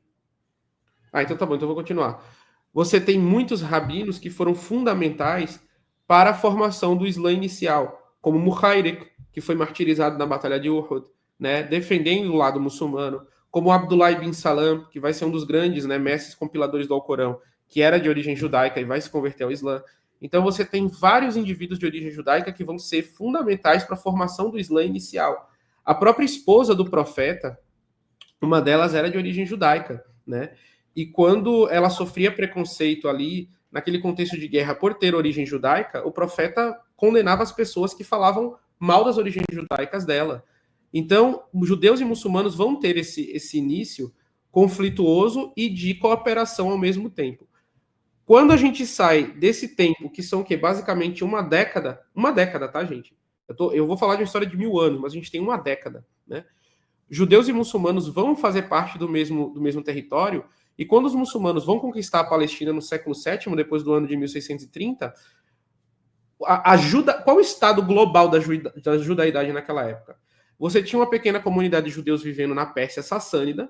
Então tá bom, então eu vou continuar. Você tem muitos rabinos que foram fundamentais para a formação do Islã inicial, como Muhayrek, que foi martirizado na Batalha de Uhud, né, defendendo o lado muçulmano, como Abdullah ibn Salam, que vai ser um dos grandes, né, mestres compiladores do Alcorão, que era de origem judaica e vai se converter ao Islã. Então você tem vários indivíduos de origem judaica que vão ser fundamentais para a formação do Islã inicial. A própria esposa do profeta, uma delas era de origem judaica, né? E quando ela sofria preconceito ali, naquele contexto de guerra por ter origem judaica, o profeta condenava as pessoas que falavam mal das origens judaicas dela. Então, os judeus e muçulmanos vão ter esse início conflituoso e de cooperação ao mesmo tempo. Quando a gente sai desse tempo, que são o quê? Basicamente uma década, tá, gente? Eu vou falar de uma história de 1000 anos, mas a gente tem uma década, né? Judeus e muçulmanos vão fazer parte do mesmo território, e quando os muçulmanos vão conquistar a Palestina no século VII, depois do ano de 1630, qual o estado global da judaidade naquela época? Você tinha uma pequena comunidade de judeus vivendo na Pérsia Sassânida,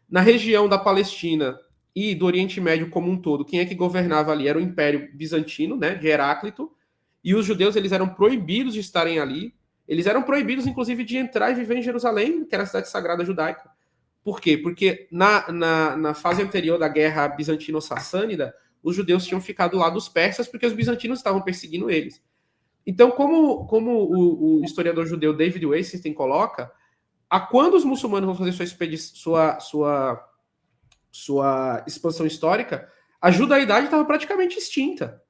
na região da Palestina e do Oriente Médio como um todo, quem é que governava ali era o Império Bizantino, né, de Heráclito, e os judeus eles eram proibidos de estarem ali, eles eram proibidos, inclusive, de entrar e viver em Jerusalém, que era a cidade sagrada judaica. Por quê? Porque na fase anterior da guerra bizantino-sassânida, os judeus tinham ficado lá dos persas porque os bizantinos estavam perseguindo eles. Então, como o historiador judeu David Weisstein coloca, quando os muçulmanos vão fazer sua expansão histórica, a judaidade estava praticamente extinta.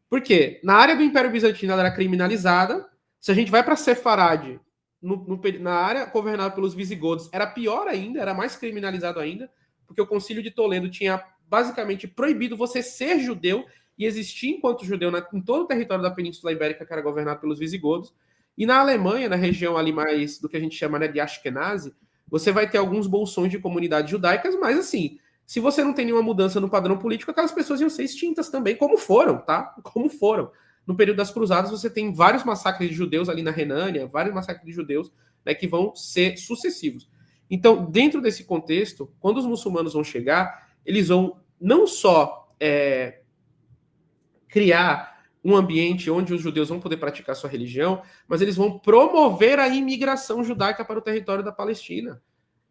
Por quê? Na área do Império Bizantino ela era criminalizada. Se a gente vai para Sefarade, na área governada pelos visigodos, era pior ainda, era mais criminalizado ainda, porque o Concílio de Toledo tinha basicamente proibido você ser judeu e existir enquanto judeu em todo o território da Península Ibérica, que era governado pelos visigodos. E na Alemanha, na região ali mais do que a gente chama, né, de Ashkenazi, você vai ter alguns bolsões de comunidades judaicas, mas assim, se você não tem nenhuma mudança no padrão político, aquelas pessoas iam ser extintas também, como foram, tá? Como foram. No período das Cruzadas, você tem vários massacres de judeus ali na Renânia, vários massacres de judeus, né, que vão ser sucessivos. Então, dentro desse contexto, quando os muçulmanos vão chegar, eles vão não só criar um ambiente onde os judeus vão poder praticar sua religião, mas eles vão promover a imigração judaica para o território da Palestina.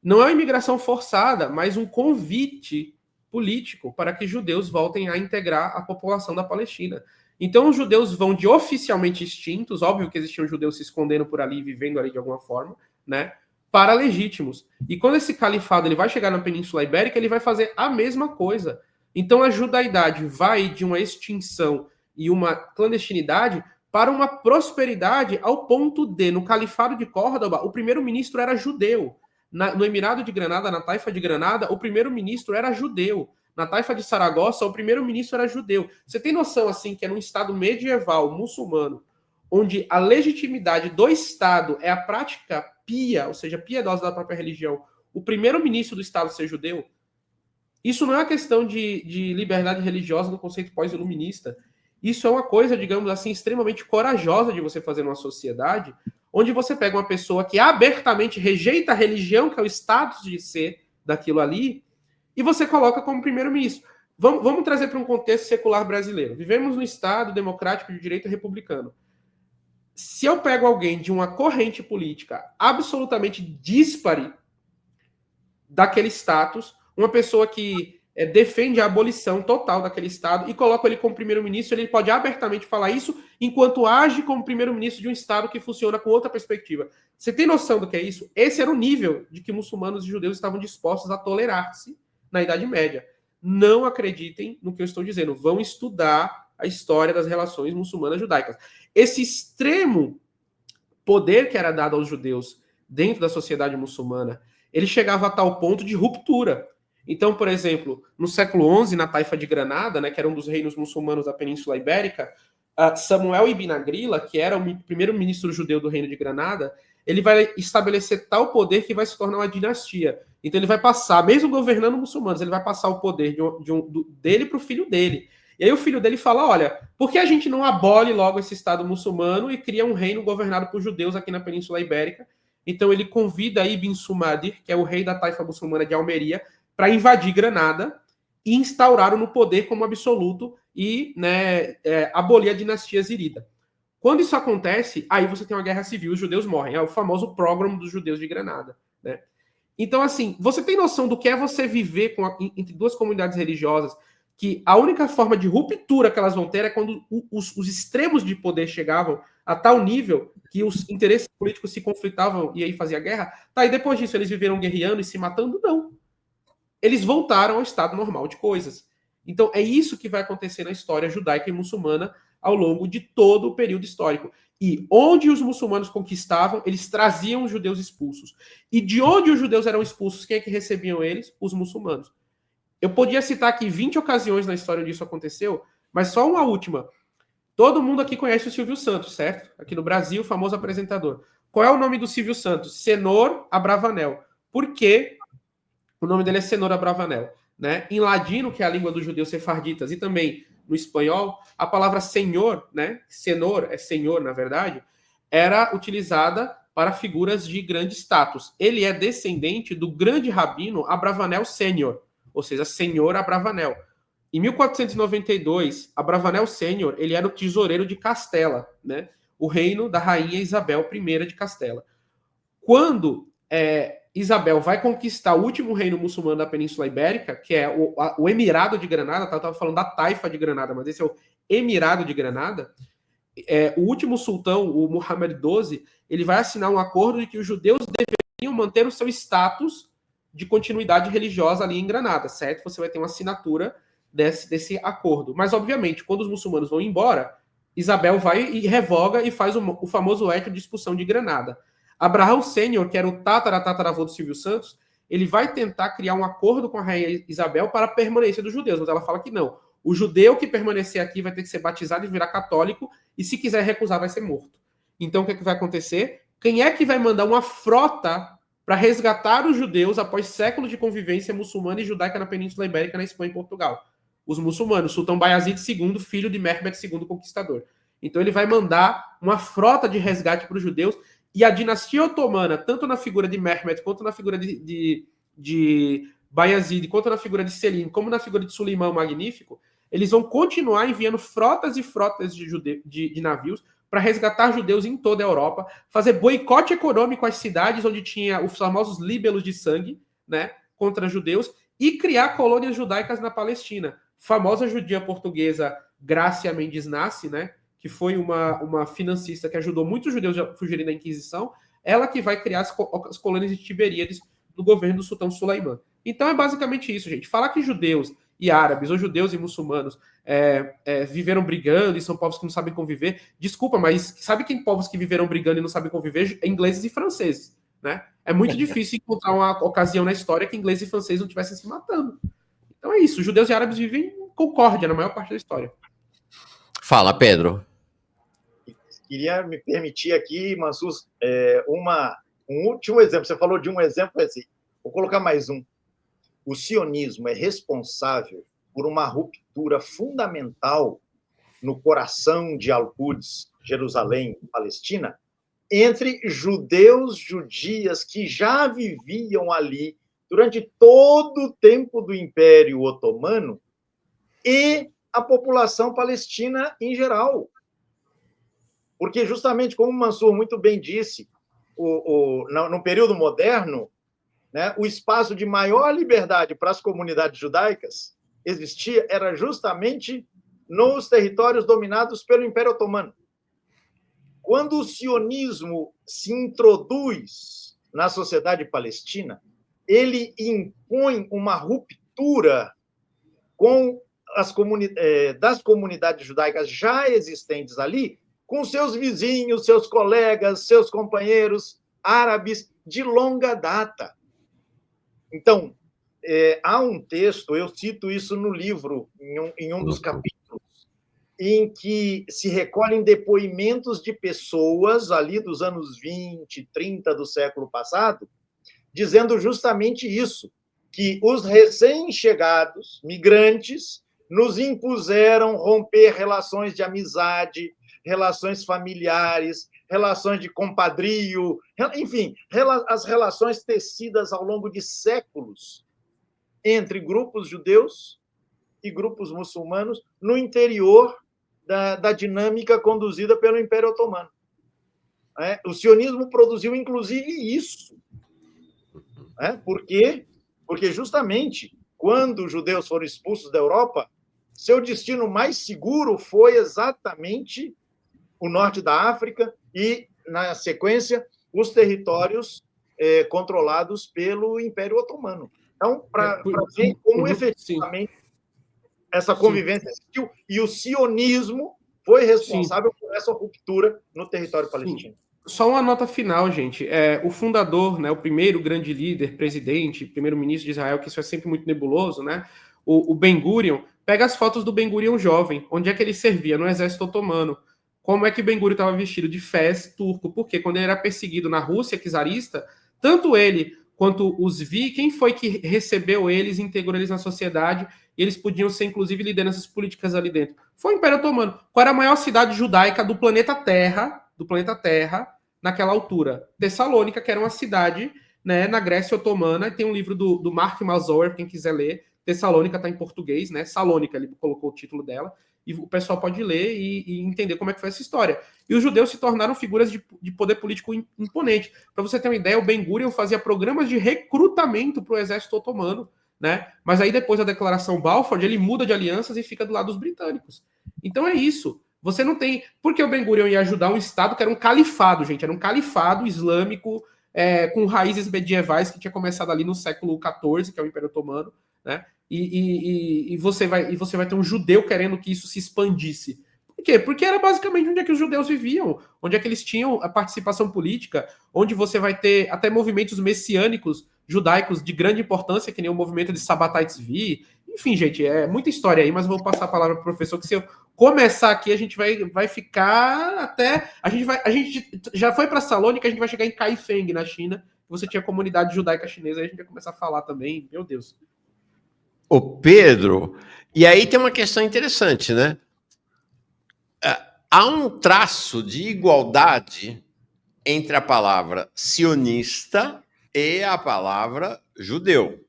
Não é uma imigração forçada, mas um convite político para que judeus voltem a integrar a população da Palestina. Então os judeus vão de oficialmente extintos, óbvio que existiam judeus se escondendo por ali, vivendo ali de alguma forma, né, para legítimos. E quando esse califado ele vai chegar na Península Ibérica, ele vai fazer a mesma coisa. Então a judaidade vai de uma extinção e uma clandestinidade para uma prosperidade ao ponto de, no Califado de Córdoba, o primeiro-ministro era judeu. No Emirado de Granada, na Taifa de Granada, o primeiro-ministro era judeu. Na Taifa de Saragossa, o primeiro-ministro era judeu. Você tem noção, assim, que é num estado medieval, muçulmano, onde a legitimidade do Estado é a prática pia, ou seja, piedosa da própria religião, o primeiro-ministro do Estado ser judeu? Isso não é uma questão de liberdade religiosa no conceito pós-iluminista. Isso é uma coisa, digamos assim, extremamente corajosa de você fazer numa sociedade onde você pega uma pessoa que abertamente rejeita a religião, que é o status de ser daquilo ali, e você coloca como primeiro-ministro. Vamos trazer para um contexto secular brasileiro. Vivemos num Estado democrático de direito republicano. Se eu pego alguém de uma corrente política absolutamente díspare daquele status, uma pessoa que defende a abolição total daquele Estado e coloca ele como primeiro-ministro, ele pode abertamente falar isso enquanto age como primeiro-ministro de um Estado que funciona com outra perspectiva. Você tem noção do que é isso? Esse era o nível de que muçulmanos e judeus estavam dispostos a tolerar-se na Idade Média. Não acreditem no que eu estou dizendo. Vão estudar a história das relações muçulmanas-judaicas. Esse extremo poder que era dado aos judeus dentro da sociedade muçulmana, ele chegava a tal ponto de ruptura. Então, por exemplo, no século XI, na Taifa de Granada, né, que era um dos reinos muçulmanos da Península Ibérica, Samuel ibn Agrila, que era o primeiro-ministro judeu do reino de Granada, ele vai estabelecer tal poder que vai se tornar uma dinastia. Então ele vai passar, mesmo governando muçulmanos, ele vai passar o poder dele para o filho dele. E aí o filho dele fala, olha, por que a gente não abole logo esse Estado muçulmano e cria um reino governado por judeus aqui na Península Ibérica? Então ele convida Ibn Sumadir, que é o rei da Taifa muçulmana de Almeria, para invadir Granada e instauraram no poder como absoluto e, né, abolir a dinastia zirida. Quando isso acontece, aí você tem uma guerra civil, os judeus morrem. É o famoso pogrom dos judeus de Granada, né? Então, assim, você tem noção do que é você viver entre duas comunidades religiosas, que a única forma de ruptura que elas vão ter é quando os extremos de poder chegavam a tal nível que os interesses políticos se conflitavam e aí fazia guerra? Tá, e depois disso eles viveram guerreando e se matando? Não. Eles voltaram ao estado normal de coisas. Então, é isso que vai acontecer na história judaica e muçulmana ao longo de todo o período histórico. E onde os muçulmanos conquistavam, eles traziam os judeus expulsos. E de onde os judeus eram expulsos, quem é que recebiam eles? Os muçulmanos. Eu podia citar aqui 20 ocasiões na história onde isso aconteceu, mas só uma última. Todo mundo aqui conhece o Silvio Santos, certo? Aqui no Brasil, o famoso apresentador. Qual é o nome do Silvio Santos? Senhor Abravanel. Por quê? O nome dele é Senhor Abravanel, né? Em ladino, que é a língua dos judeus sefarditas, e também no espanhol, a palavra senhor, né? Senhor é senhor, na verdade, era utilizada para figuras de grande status. Ele é descendente do grande rabino Abravanel Sênior, ou seja, Senhor Abravanel. Em 1492, Abravanel Sênior, ele era o tesoureiro de Castela, né? O reino da rainha Isabel I de Castela. Quando Isabel vai conquistar o último reino muçulmano da Península Ibérica, que é o Emirado de Granada, tá? Eu estava falando da Taifa de Granada, mas esse é o Emirado de Granada. O último sultão, o Muhammad XII, ele vai assinar um acordo de que os judeus deveriam manter o seu status de continuidade religiosa ali em Granada, certo? Você vai ter uma assinatura desse acordo. Mas, obviamente, quando os muçulmanos vão embora, Isabel vai e revoga e faz o famoso ato de expulsão de Granada. Abraão Sênior, que era o tataravô do Silvio Santos, ele vai tentar criar um acordo com a rainha Isabel para a permanência dos judeus, mas ela fala que não. O judeu que permanecer aqui vai ter que ser batizado e virar católico, e se quiser recusar vai ser morto. Então o que vai acontecer? Quem é que vai mandar uma frota para resgatar os judeus após séculos de convivência muçulmana e judaica na Península Ibérica, na Espanha e Portugal? Os muçulmanos, Sultão Bayazid II, filho de Mehmed II Conquistador. Então ele vai mandar uma frota de resgate para os judeus, e a dinastia otomana, tanto na figura de Mehmed, quanto na figura de Bayazid, quanto na figura de Selim, como na figura de Suleimão Magnífico, eles vão continuar enviando frotas e frotas de navios para resgatar judeus em toda a Europa, fazer boicote econômico às cidades onde tinha os famosos líbelos de sangue, né, contra judeus, e criar colônias judaicas na Palestina. Famosa judia portuguesa Grácia Mendes Nassi, né, que foi uma financista que ajudou muitos judeus a fugirem da Inquisição, ela que vai criar as colônias de Tiberíades do governo do sultão Sulaimã. Então é basicamente isso, gente. Falar que judeus e árabes, ou judeus e muçulmanos, viveram brigando e são povos que não sabem conviver, desculpa, mas sabe quem povos que viveram brigando e não sabem conviver? Ingleses e franceses, né? É muito difícil encontrar uma ocasião na história que ingleses e franceses não estivessem se matando. Então é isso, judeus e árabes vivem em concórdia na maior parte da história. Fala, Pedro. Queria me permitir aqui, Mansur, um último exemplo. Você falou de um exemplo assim. Vou colocar mais um. O sionismo é responsável por uma ruptura fundamental no coração de Al-Quds, Jerusalém, Palestina, entre judeus, judias que já viviam ali durante todo o tempo do Império Otomano e a população palestina em geral. Porque, justamente, como o Mansur muito bem disse, no período moderno, né, o espaço de maior liberdade para as comunidades judaicas era justamente nos territórios dominados pelo Império Otomano. Quando o sionismo se introduz na sociedade palestina, ele impõe uma ruptura com das comunidades judaicas já existentes ali, com seus vizinhos, seus colegas, seus companheiros árabes de longa data. Então, há um texto, eu cito isso no livro, em um dos capítulos, em que se recolhem depoimentos de pessoas ali dos anos 20, 30 do século passado, dizendo justamente isso, que os recém-chegados, migrantes, nos impuseram romper relações de amizade, relações familiares, relações de compadrio, enfim, as relações tecidas ao longo de séculos entre grupos judeus e grupos muçulmanos no interior da dinâmica conduzida pelo Império Otomano. O sionismo produziu, inclusive, isso. Por quê? Porque, justamente, quando os judeus foram expulsos da Europa, seu destino mais seguro foi exatamente o norte da África e, na sequência, os territórios controlados pelo Império Otomano. Então, para ver como efetivamente essa convivência existiu, e o sionismo foi responsável por essa ruptura no território palestino. Só uma nota final, gente. O fundador, né, o primeiro grande líder, presidente, primeiro-ministro de Israel, que isso é sempre muito nebuloso, né, o Ben-Gurion, pega as fotos do Ben-Gurion jovem, onde é que ele servia? No exército otomano. Como é que Ben-Gurion estava vestido? De fez turco. Porque quando ele era perseguido na Rússia czarista, tanto ele quanto os quem foi que recebeu eles, integrou eles na sociedade, e eles podiam ser, inclusive, lideranças políticas ali dentro? Foi o Império Otomano. Qual era a maior cidade judaica do planeta Terra, naquela altura? Tessalônica, que era uma cidade, né, na Grécia Otomana. Tem um livro do Mark Mazur, quem quiser ler, Tessalônica está em português, né? Salônica, ele colocou o título dela, e o pessoal pode ler e entender como é que foi essa história. E os judeus se tornaram figuras de poder político imponente. Para você ter uma ideia, o Ben-Gurion fazia programas de recrutamento para o exército otomano, né? Mas aí depois da declaração Balfour, ele muda de alianças e fica do lado dos britânicos. Então é isso. Você não tem... Porque o Ben-Gurion ia ajudar um estado que era um califado, gente. Era um califado islâmico com raízes medievais que tinha começado ali no século XIV, que é o Império Otomano, né? E você vai ter um judeu querendo que isso se expandisse. Por quê? Porque era basicamente onde é que os judeus viviam, onde é que eles tinham a participação política, onde você vai ter até movimentos messiânicos judaicos de grande importância, que nem o movimento de Sabbatai Tzvi. Enfim, gente, é muita história aí, mas eu vou passar a palavra para o professor, que se eu começar aqui, a gente vai ficar até... A gente já foi para Salônica, a gente vai chegar em Kaifeng, na China, você tinha comunidade judaica chinesa, aí a gente vai começar a falar também, meu Deus. Ô, Pedro, e aí tem uma questão interessante, né? Há um traço de igualdade entre a palavra sionista e a palavra judeu.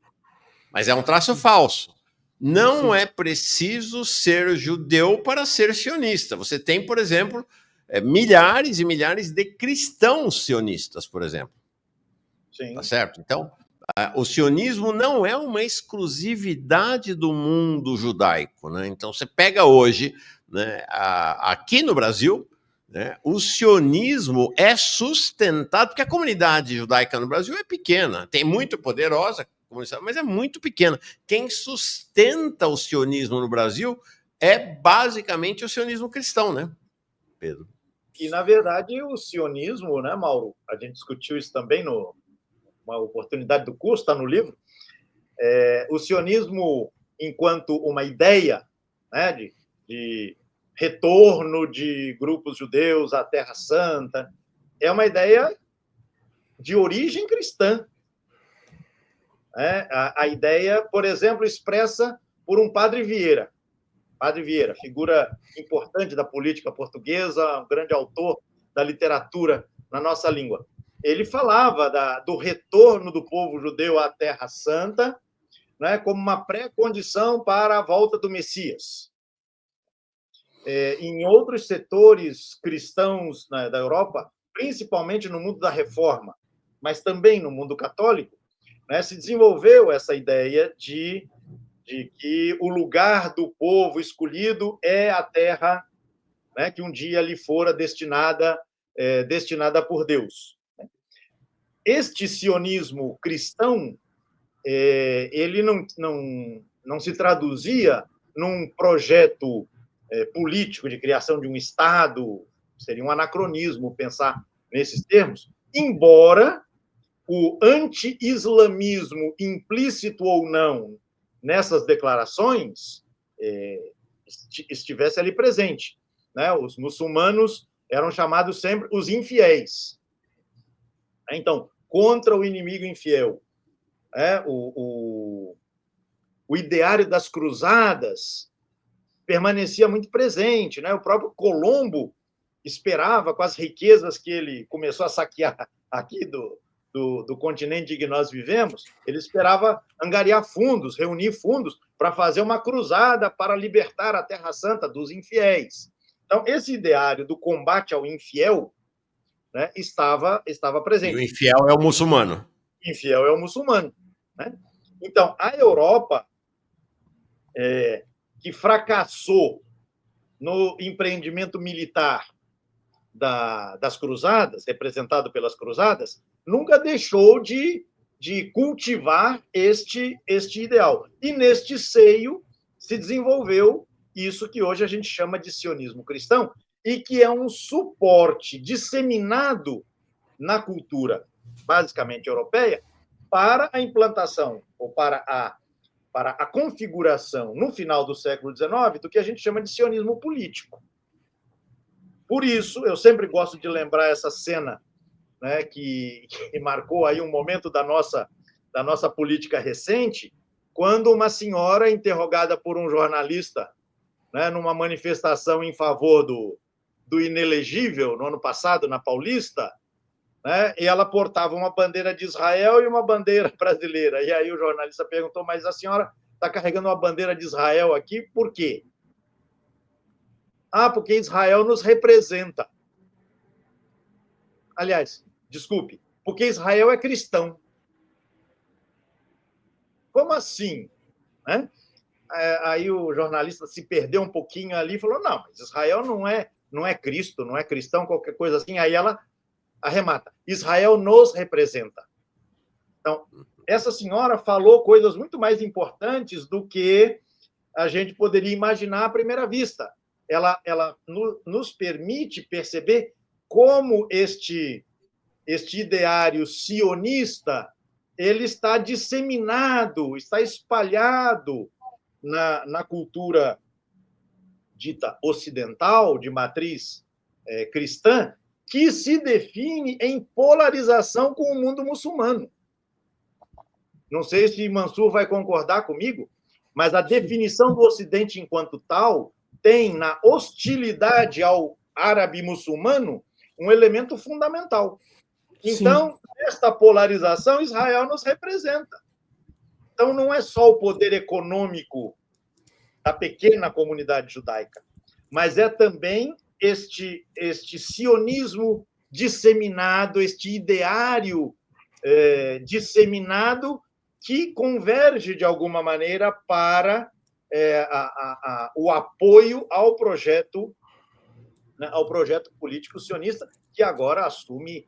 Mas é um traço falso. Não é preciso ser judeu para ser sionista. Você tem, por exemplo, milhares e milhares de cristãos sionistas, por exemplo. Sim. Tá certo? Então, o sionismo não é uma exclusividade do mundo judaico, né? Então, você pega hoje, né, aqui no Brasil, né, o sionismo é sustentado, porque a comunidade judaica no Brasil é pequena, tem muito poderosa, mas é muito pequena. Quem sustenta o sionismo no Brasil é basicamente o sionismo cristão, né, Pedro? E, na verdade, o sionismo, né, Mauro? A gente discutiu isso também numa oportunidade do curso, está no livro. O sionismo, enquanto uma ideia, né, de retorno de grupos judeus à Terra Santa, é uma ideia de origem cristã. A ideia, por exemplo, expressa por um Padre Vieira. Padre Vieira, figura importante da política portuguesa, um grande autor da literatura na nossa língua. Ele falava do retorno do povo judeu à Terra Santa, né, como uma pré-condição para a volta do Messias. Em outros setores cristãos, né, da Europa, principalmente no mundo da Reforma, mas também no mundo católico, né, se desenvolveu essa ideia de que o lugar do povo escolhido é a terra, né, que um dia lhe fora destinada por Deus. Este sionismo cristão, ele não se traduzia num projeto político de criação de um Estado, seria um anacronismo pensar nesses termos, embora o anti-islamismo, implícito ou não, nessas declarações, estivesse ali presente, né? Os muçulmanos eram chamados sempre os infiéis. Então, contra o inimigo infiel. O ideário das cruzadas permanecia muito presente, né? O próprio Colombo esperava, com as riquezas que ele começou a saquear aqui do continente em que nós vivemos, ele esperava angariar fundos, reunir fundos para fazer uma cruzada para libertar a Terra Santa dos infiéis. Então, esse ideário do combate ao infiel, né, estava presente. E o infiel é o muçulmano. Infiel é o muçulmano, né? Então, a Europa, que fracassou no empreendimento militar das cruzadas, representado pelas cruzadas, nunca deixou de cultivar este ideal. E neste seio se desenvolveu isso que hoje a gente chama de sionismo cristão, e que é um suporte disseminado na cultura, basicamente europeia, para a implantação, ou para a configuração, no final do século XIX, do que a gente chama de sionismo político. Por isso, eu sempre gosto de lembrar essa cena, né, que marcou aí um momento da nossa política recente, quando uma senhora interrogada por um jornalista, né, numa manifestação em favor do inelegível, no ano passado, na Paulista, né, e ela portava uma bandeira de Israel e uma bandeira brasileira. E aí o jornalista perguntou, mas a senhora está carregando uma bandeira de Israel aqui, por quê? Ah, porque Israel nos representa. Aliás, desculpe, porque Israel é cristão. Como assim? Né? Aí o jornalista se perdeu um pouquinho ali e falou, não, mas Israel não é Cristo, não é cristão, qualquer coisa assim. Aí ela arremata, Israel nos representa. Então, essa senhora falou coisas muito mais importantes do que a gente poderia imaginar à primeira vista. Ela nos permite perceber como este ideário sionista ele está disseminado, está espalhado na cultura dita ocidental, de matriz cristã, que se define em polarização com o mundo muçulmano. Não sei se Mansur vai concordar comigo, mas a definição do Ocidente enquanto tal tem na hostilidade ao árabe muçulmano um elemento fundamental. Então, nesta polarização, Israel nos representa. Então, não é só o poder econômico da pequena comunidade judaica, mas é também este sionismo disseminado, este ideário disseminado que converge, de alguma maneira, para o apoio ao projeto político sionista, que agora assume,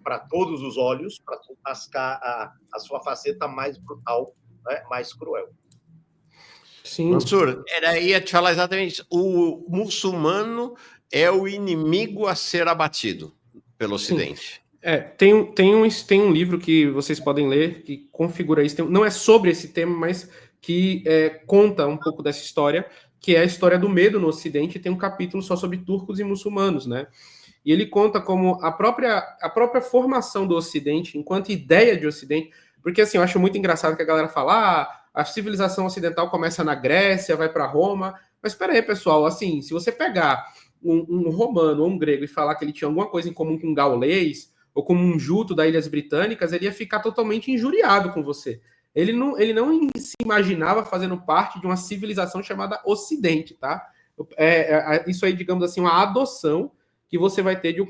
para todos os olhos, a sua faceta mais brutal, né, mais cruel. Sim. Mansur, ia te falar exatamente isso. O muçulmano é o inimigo a ser abatido pelo Ocidente. Tem um livro que vocês podem ler que configura isso. Não é sobre esse tema, mas que conta um pouco dessa história, que é a história do medo no Ocidente. Tem um capítulo só sobre turcos e muçulmanos, né? E ele conta como a própria formação do Ocidente, enquanto ideia de Ocidente, porque assim, eu acho muito engraçado que a galera fala, a civilização ocidental começa na Grécia, vai para Roma, mas espera aí, pessoal, assim, se você pegar um romano ou um grego e falar que ele tinha alguma coisa em comum com um gaulês, ou com um juto das Ilhas Britânicas, ele ia ficar totalmente injuriado com você. Ele não se imaginava fazendo parte de uma civilização chamada Ocidente, tá? Isso aí, digamos assim, uma adoção que você vai ter de um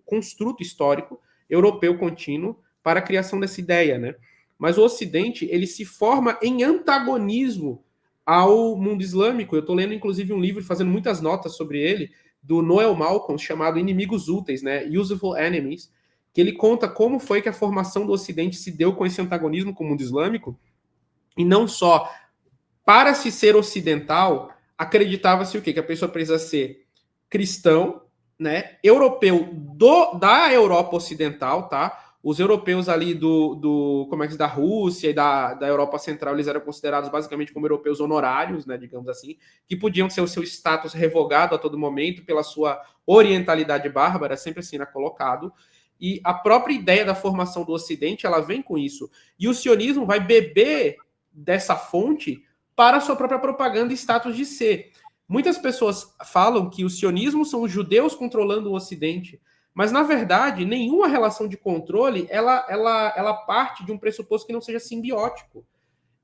construto histórico europeu contínuo para a criação dessa ideia, né? Mas o Ocidente, ele se forma em antagonismo ao mundo islâmico. Eu estou lendo, inclusive, um livro, fazendo muitas notas sobre ele, do Noel Malcolm, chamado Inimigos Úteis, né? Useful Enemies, que ele conta como foi que a formação do Ocidente se deu com esse antagonismo com o mundo islâmico, e não só para se ser ocidental, acreditava-se o quê? Que a pessoa precisa ser cristão, né? Europeu da Europa Ocidental, tá? Os europeus ali da Rússia e da Europa Central, eles eram considerados basicamente como europeus honorários, né, digamos assim, que podiam ter o seu status revogado a todo momento pela sua orientalidade bárbara, sempre assim era colocado. E a própria ideia da formação do Ocidente, ela vem com isso. E o sionismo vai beber dessa fonte para a sua própria propaganda e status de ser. Muitas pessoas falam que o sionismo são os judeus controlando o Ocidente, mas, na verdade, nenhuma relação de controle ela parte de um pressuposto que não seja simbiótico.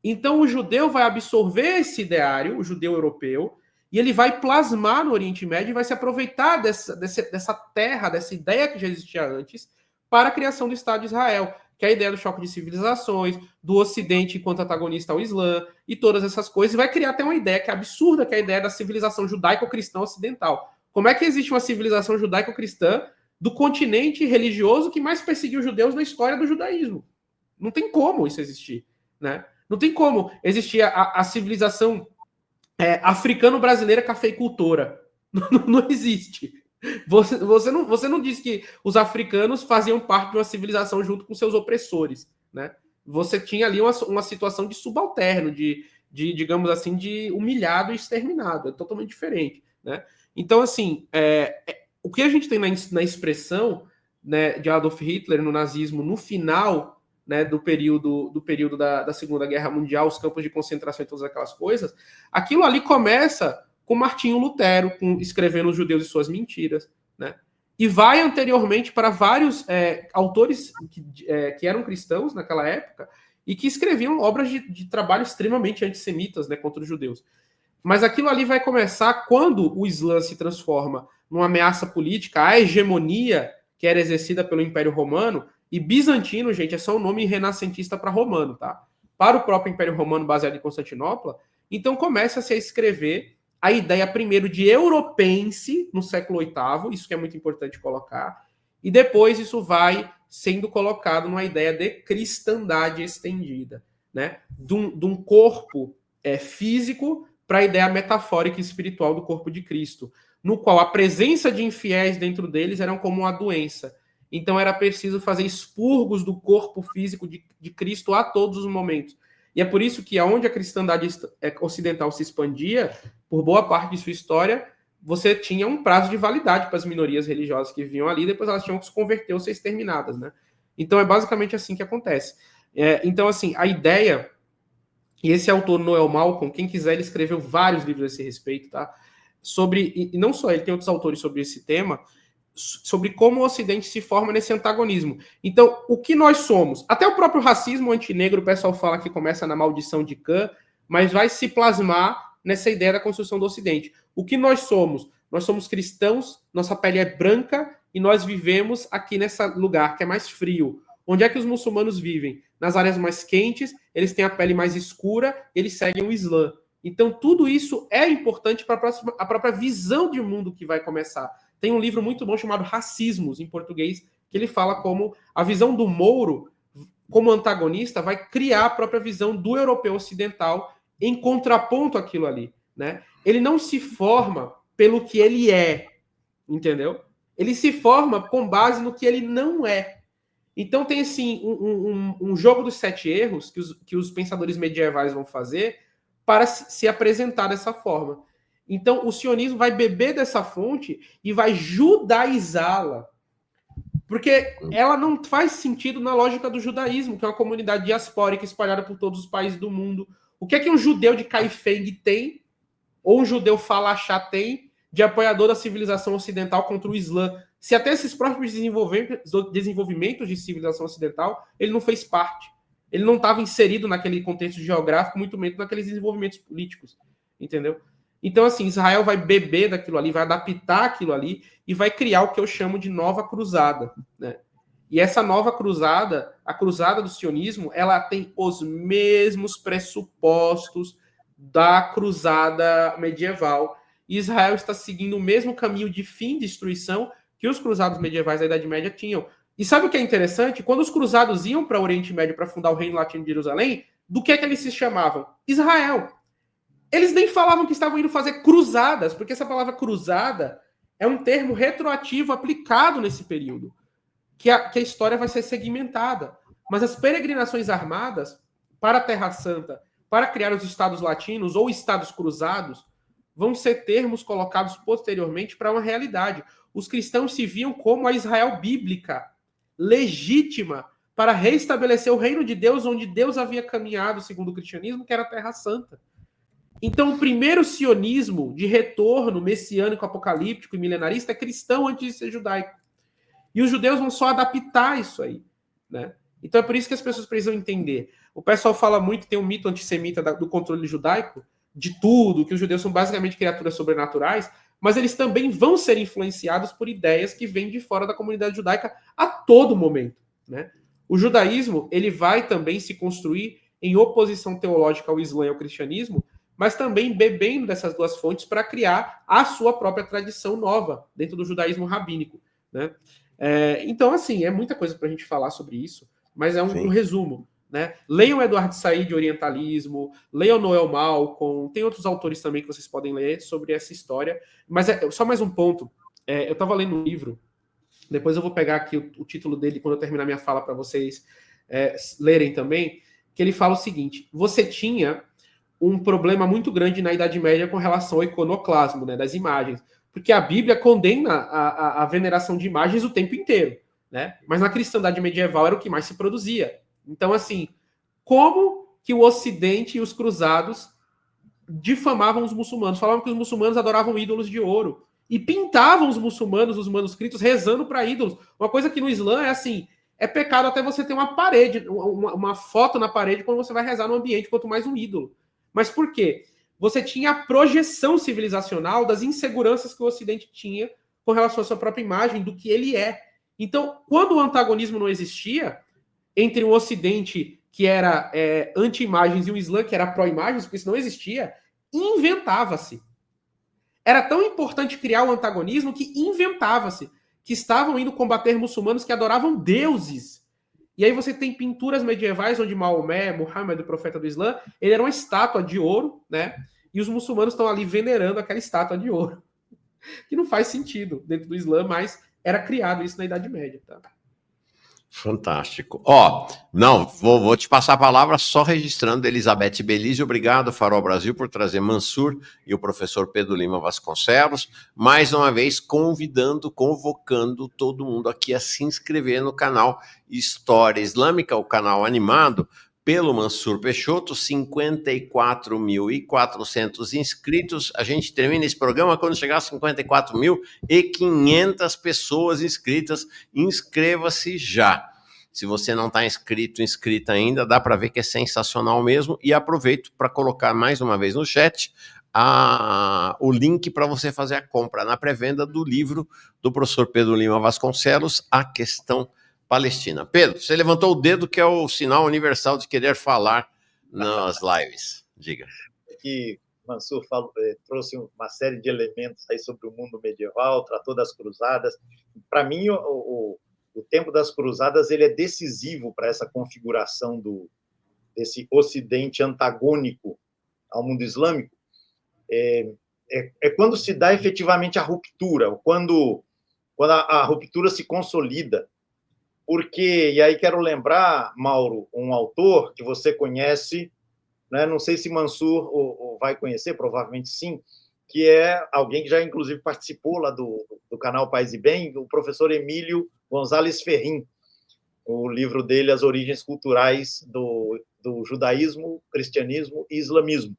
Então, o judeu vai absorver esse ideário, o judeu europeu, e ele vai plasmar no Oriente Médio e vai se aproveitar dessa terra, dessa ideia que já existia antes, para a criação do Estado de Israel, que é a ideia do choque de civilizações, do Ocidente enquanto antagonista ao Islã, e todas essas coisas, e vai criar até uma ideia que é absurda, que é a ideia da civilização judaico-cristã ocidental. Como é que existe uma civilização judaico-cristã do continente religioso que mais perseguiu os judeus na história do judaísmo? Não tem como isso existir, né? Não tem como existir a civilização africano-brasileira cafeicultora. Não existe. Você não diz que os africanos faziam parte de uma civilização junto com seus opressores, né? Você tinha ali uma situação de subalterno, de digamos assim, de humilhado e exterminado. É totalmente diferente, né? Então, assim, o que a gente tem na expressão, né, de Adolf Hitler no nazismo no final, né, do período da Segunda Guerra Mundial, os campos de concentração e todas aquelas coisas, aquilo ali começa com Martinho Lutero, escrevendo Os Judeus e Suas Mentiras, né? E vai anteriormente para vários autores que eram cristãos naquela época e que escreviam obras de trabalho extremamente antissemitas, né, contra os judeus. Mas aquilo ali vai começar quando o Islã se transforma numa ameaça política à hegemonia que era exercida pelo Império Romano, e bizantino, gente, é só um nome renascentista para romano, tá? Para o próprio Império Romano baseado em Constantinopla. Então começa-se a escrever a ideia primeiro de europense no século VIII, isso que é muito importante colocar, e depois isso vai sendo colocado numa ideia de cristandade estendida, né? De um corpo físico para a ideia metafórica e espiritual do corpo de Cristo, no qual a presença de infiéis dentro deles era como uma doença. Então era preciso fazer expurgos do corpo físico de Cristo a todos os momentos. E é por isso que aonde a cristandade ocidental se expandia, por boa parte de sua história, você tinha um prazo de validade para as minorias religiosas que viviam ali, depois elas tinham que se converter ou ser exterminadas, né? Então é basicamente assim que acontece. Então, assim, a ideia, e esse autor Noel Malcolm, quem quiser, ele escreveu vários livros a esse respeito, tá? E não só ele, tem outros autores sobre esse tema, sobre como o Ocidente se forma nesse antagonismo. Então, o que nós somos? Até o próprio racismo antinegro, o pessoal fala que começa na maldição de Cã, mas vai se plasmar nessa ideia da construção do Ocidente. O que nós somos? Nós somos cristãos, nossa pele é branca e nós vivemos aqui nesse lugar que é mais frio. Onde é que os muçulmanos vivem? Nas áreas mais quentes, eles têm a pele mais escura, eles seguem o Islã. Então, tudo isso é importante para a própria visão de mundo que vai começar. Tem um livro muito bom chamado Racismos, em português, que ele fala como a visão do Mouro, como antagonista, vai criar a própria visão do europeu ocidental em contraponto àquilo ali, né? Ele não se forma pelo que ele é, entendeu? Ele se forma com base no que ele não é. Então tem, assim, um jogo dos 7 erros que os pensadores medievais vão fazer para se apresentar dessa forma. Então, o sionismo vai beber dessa fonte e vai judaizá-la. Porque ela não faz sentido na lógica do judaísmo, que é uma comunidade diaspórica espalhada por todos os países do mundo. O que é que um judeu de Kaifeng tem, ou um judeu Falachá tem, de apoiador da civilização ocidental contra o Islã? Se até esses próprios desenvolvimentos de civilização ocidental, ele não fez parte. Ele não estava inserido naquele contexto geográfico, muito menos naqueles desenvolvimentos políticos. Entendeu? Então, assim, Israel vai beber daquilo ali, vai adaptar aquilo ali e vai criar o que eu chamo de nova cruzada, né? E essa nova cruzada, a cruzada do sionismo, ela tem os mesmos pressupostos da cruzada medieval. E Israel está seguindo o mesmo caminho de fim e destruição que os cruzados medievais da Idade Média tinham. E sabe o que é interessante? Quando os cruzados iam para o Oriente Médio para fundar o Reino Latino de Jerusalém, do que é que eles se chamavam? Israel. Eles nem falavam que estavam indo fazer cruzadas, porque essa palavra cruzada é um termo retroativo aplicado nesse período, que a história vai ser segmentada. Mas as peregrinações armadas para a Terra Santa, para criar os estados latinos ou estados cruzados, vão ser termos colocados posteriormente para uma realidade. Os cristãos se viam como a Israel bíblica, legítima, para restabelecer o reino de Deus, onde Deus havia caminhado, segundo o cristianismo, que era a Terra Santa. Então, o primeiro sionismo de retorno messiânico, apocalíptico e milenarista é cristão antes de ser judaico. E os judeus vão só adaptar isso aí, né? Então é por isso que as pessoas precisam entender. O pessoal fala muito, tem um mito antissemita do controle judaico, de tudo, que os judeus são basicamente criaturas sobrenaturais, mas eles também vão ser influenciados por ideias que vêm de fora da comunidade judaica a todo momento, né? O judaísmo, ele vai também se construir em oposição teológica ao Islã e ao cristianismo, mas também bebendo dessas duas fontes para criar a sua própria tradição nova dentro do judaísmo rabínico, né? Então, assim, é muita coisa para a gente falar sobre isso, mas é um resumo, né? Leiam Eduardo Said de Orientalismo, leiam Noel Malcolm, tem outros autores também que vocês podem ler sobre essa história, mas só mais um ponto. Eu estava lendo um livro, depois eu vou pegar aqui o título dele quando eu terminar minha fala para vocês lerem também, que ele fala o seguinte: você tinha um problema muito grande na Idade Média com relação ao iconoclasmo, né, das imagens, porque a Bíblia condena a veneração de imagens o tempo inteiro, né? Mas na cristandade medieval era o que mais se produzia. Então, assim, como que o Ocidente e os cruzados difamavam os muçulmanos? Falavam que os muçulmanos adoravam ídolos de ouro e pintavam os muçulmanos, os manuscritos, rezando para ídolos. Uma coisa que no Islã é assim, é pecado até você ter uma parede, uma foto na parede quando você vai rezar no ambiente, quanto mais um ídolo. Mas por quê? Você tinha a projeção civilizacional das inseguranças que o Ocidente tinha com relação à sua própria imagem, do que ele é. Então, quando o antagonismo não existia, entre o Ocidente, que era anti-imagens, e o Islã, que era pró-imagens, porque isso não existia, inventava-se. Era tão importante criar o antagonismo que inventava-se, que estavam indo combater muçulmanos que adoravam deuses. E aí você tem pinturas medievais onde Maomé, Muhammad, o profeta do Islã, ele era uma estátua de ouro, né? E os muçulmanos estão ali venerando aquela estátua de ouro. Que não faz sentido dentro do Islã, mas era criado isso na Idade Média, tá? Fantástico. Ó, não, vou te passar a palavra só registrando Elizabeth Belize. Obrigado, Farol Brasil, por trazer Mansur e o professor Pedro Lima Vasconcelos. Mais uma vez, convocando todo mundo aqui a se inscrever no canal História Islâmica, o canal animado pelo Mansur Peixoto, 54.400 inscritos. A gente termina esse programa quando chegar a 54.500 pessoas inscritas. Inscreva-se já. Se você não está inscrita ainda, dá para ver que é sensacional mesmo. E aproveito para colocar mais uma vez no chat o link para você fazer a compra na pré-venda do livro do professor Pedro Lima Vasconcelos, A Questão Palestina. Pedro, você levantou o dedo, que é o sinal universal de querer falar nas lives. Diga. Que Mansur trouxe uma série de elementos aí sobre o mundo medieval, tratou das cruzadas. Para mim, o tempo das cruzadas ele é decisivo para essa configuração desse Ocidente antagônico ao mundo islâmico. É quando se dá efetivamente a ruptura, quando a ruptura se consolida. Porque, e aí quero lembrar, Mauro, um autor que você conhece, né? Não sei se Mansur vai conhecer, provavelmente sim, que é alguém que já, inclusive, participou lá do canal Paz e Bem, o professor Emílio Gonzalez Ferrin, o livro dele, As Origens Culturais do Judaísmo, Cristianismo e Islamismo.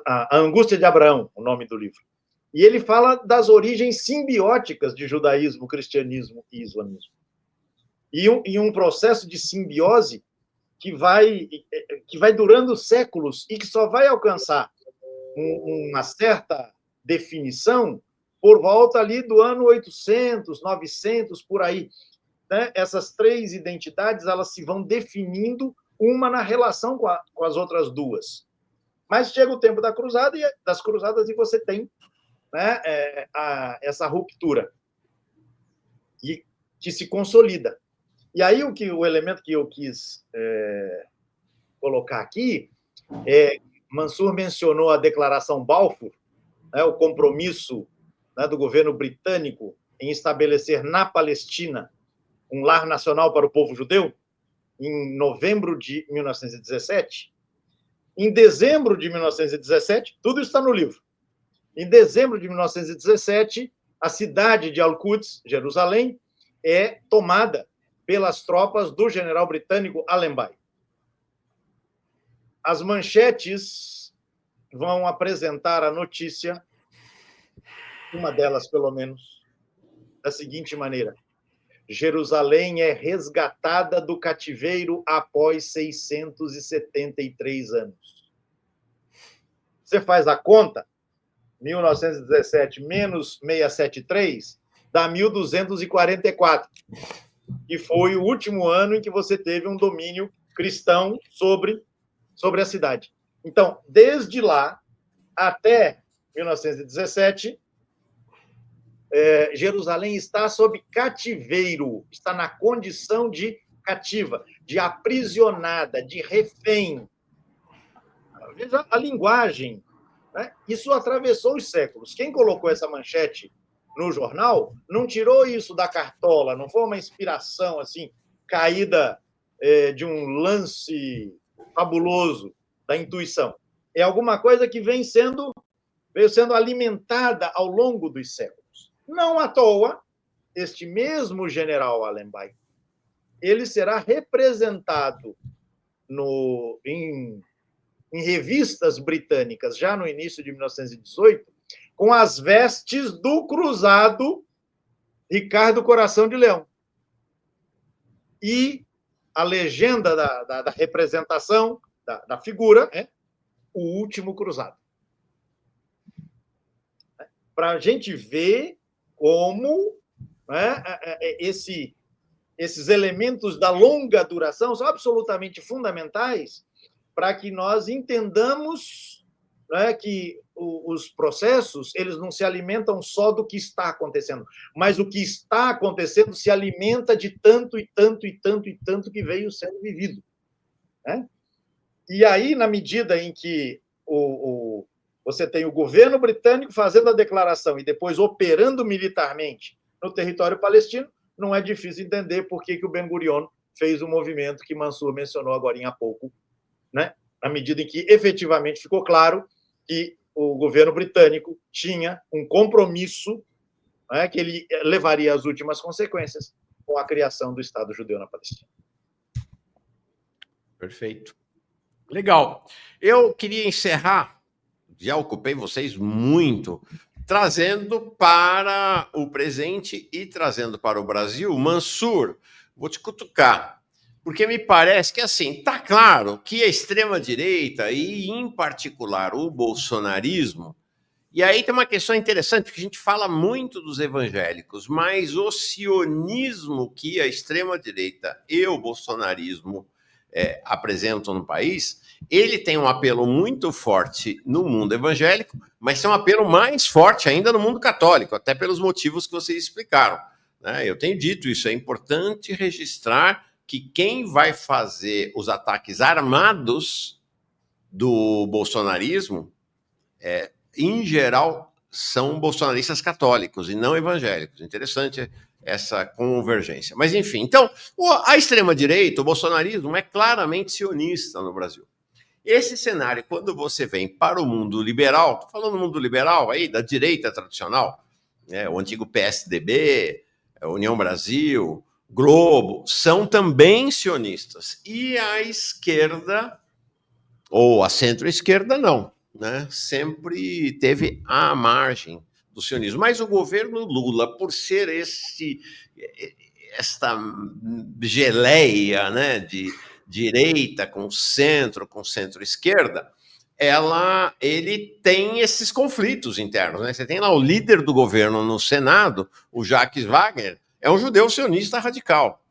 A Angústia de Abraão, o nome do livro. E ele fala das origens simbióticas de judaísmo, cristianismo e islamismo. E um processo de simbiose que vai durando séculos e que só vai alcançar uma certa definição por volta ali do ano 800, 900, por aí. Né? Essas três identidades elas se vão definindo uma na relação com as outras duas. Mas chega o tempo das cruzadas e você tem, né, essa ruptura e que se consolida. E aí o elemento que eu quis colocar aqui Mansur mencionou a Declaração Balfour, né, o compromisso, né, do governo britânico em estabelecer na Palestina um lar nacional para o povo judeu, em novembro de 1917. Em dezembro de 1917, tudo está no livro. Em dezembro de 1917, a cidade de Al-Quds, Jerusalém, é tomada pelas tropas do general britânico Allenby. As manchetes vão apresentar a notícia, uma delas pelo menos, da seguinte maneira: Jerusalém é resgatada do cativeiro após 673 anos. Você faz a conta, 1917 menos 673 dá 1244, que foi o último ano em que você teve um domínio cristão sobre a cidade. Então, desde lá até 1917, Jerusalém está sob cativeiro, está na condição de cativa, de aprisionada, de refém. Veja a linguagem, né? Isso atravessou os séculos. Quem colocou essa manchete no jornal não tirou isso da cartola, não foi uma inspiração assim caída de um lance fabuloso da intuição. É alguma coisa que veio sendo alimentada ao longo dos séculos. Não à toa, este mesmo general Allenby, ele será representado em revistas britânicas já no início de 1918 com as vestes do cruzado Ricardo Coração de Leão. e a legenda da representação da figura é o último cruzado. Para a gente ver como, né, esses elementos da longa duração são absolutamente fundamentais para que nós entendamos, né, que os processos eles não se alimentam só do que está acontecendo, mas o que está acontecendo se alimenta de tanto e tanto e tanto e tanto que veio sendo vivido, né? E aí, na medida em que você tem o governo britânico fazendo a declaração e depois operando militarmente no território palestino, não é difícil entender por que o Ben Gurion fez o movimento que Mansur mencionou agora há pouco, né? Na medida em que efetivamente ficou claro que o governo britânico tinha um compromisso, né, que ele levaria às últimas consequências com a criação do Estado judeu na Palestina. Perfeito. Legal. Eu queria encerrar, já ocupei vocês muito, trazendo para o presente e trazendo para o Brasil. Mansur, vou te cutucar, porque me parece que, assim, está claro que a extrema-direita e, em particular, o bolsonarismo, e aí tem uma questão interessante, porque a gente fala muito dos evangélicos, mas o sionismo que a extrema-direita e o bolsonarismo apresentam no país, ele tem um apelo muito forte no mundo evangélico, mas tem um apelo mais forte ainda no mundo católico, até pelos motivos que vocês explicaram, né? Eu tenho dito isso, é importante registrar que quem vai fazer os ataques armados do bolsonarismo, em geral, são bolsonaristas católicos e não evangélicos. Interessante essa convergência. Mas, enfim, então, a extrema-direita, o bolsonarismo, é claramente sionista no Brasil. Esse cenário, quando você vem para o mundo liberal, estou falando do mundo liberal aí, da direita tradicional, o antigo PSDB, União Brasil, Globo, são também sionistas. E a esquerda, ou a centro-esquerda, não, né? Sempre teve à margem do sionismo. Mas o governo Lula, por ser esta geleia, né, de direita com centro-esquerda, ele tem esses conflitos internos, né? Você tem lá o líder do governo no Senado, o Jacques Wagner, é um judeu sionista radical.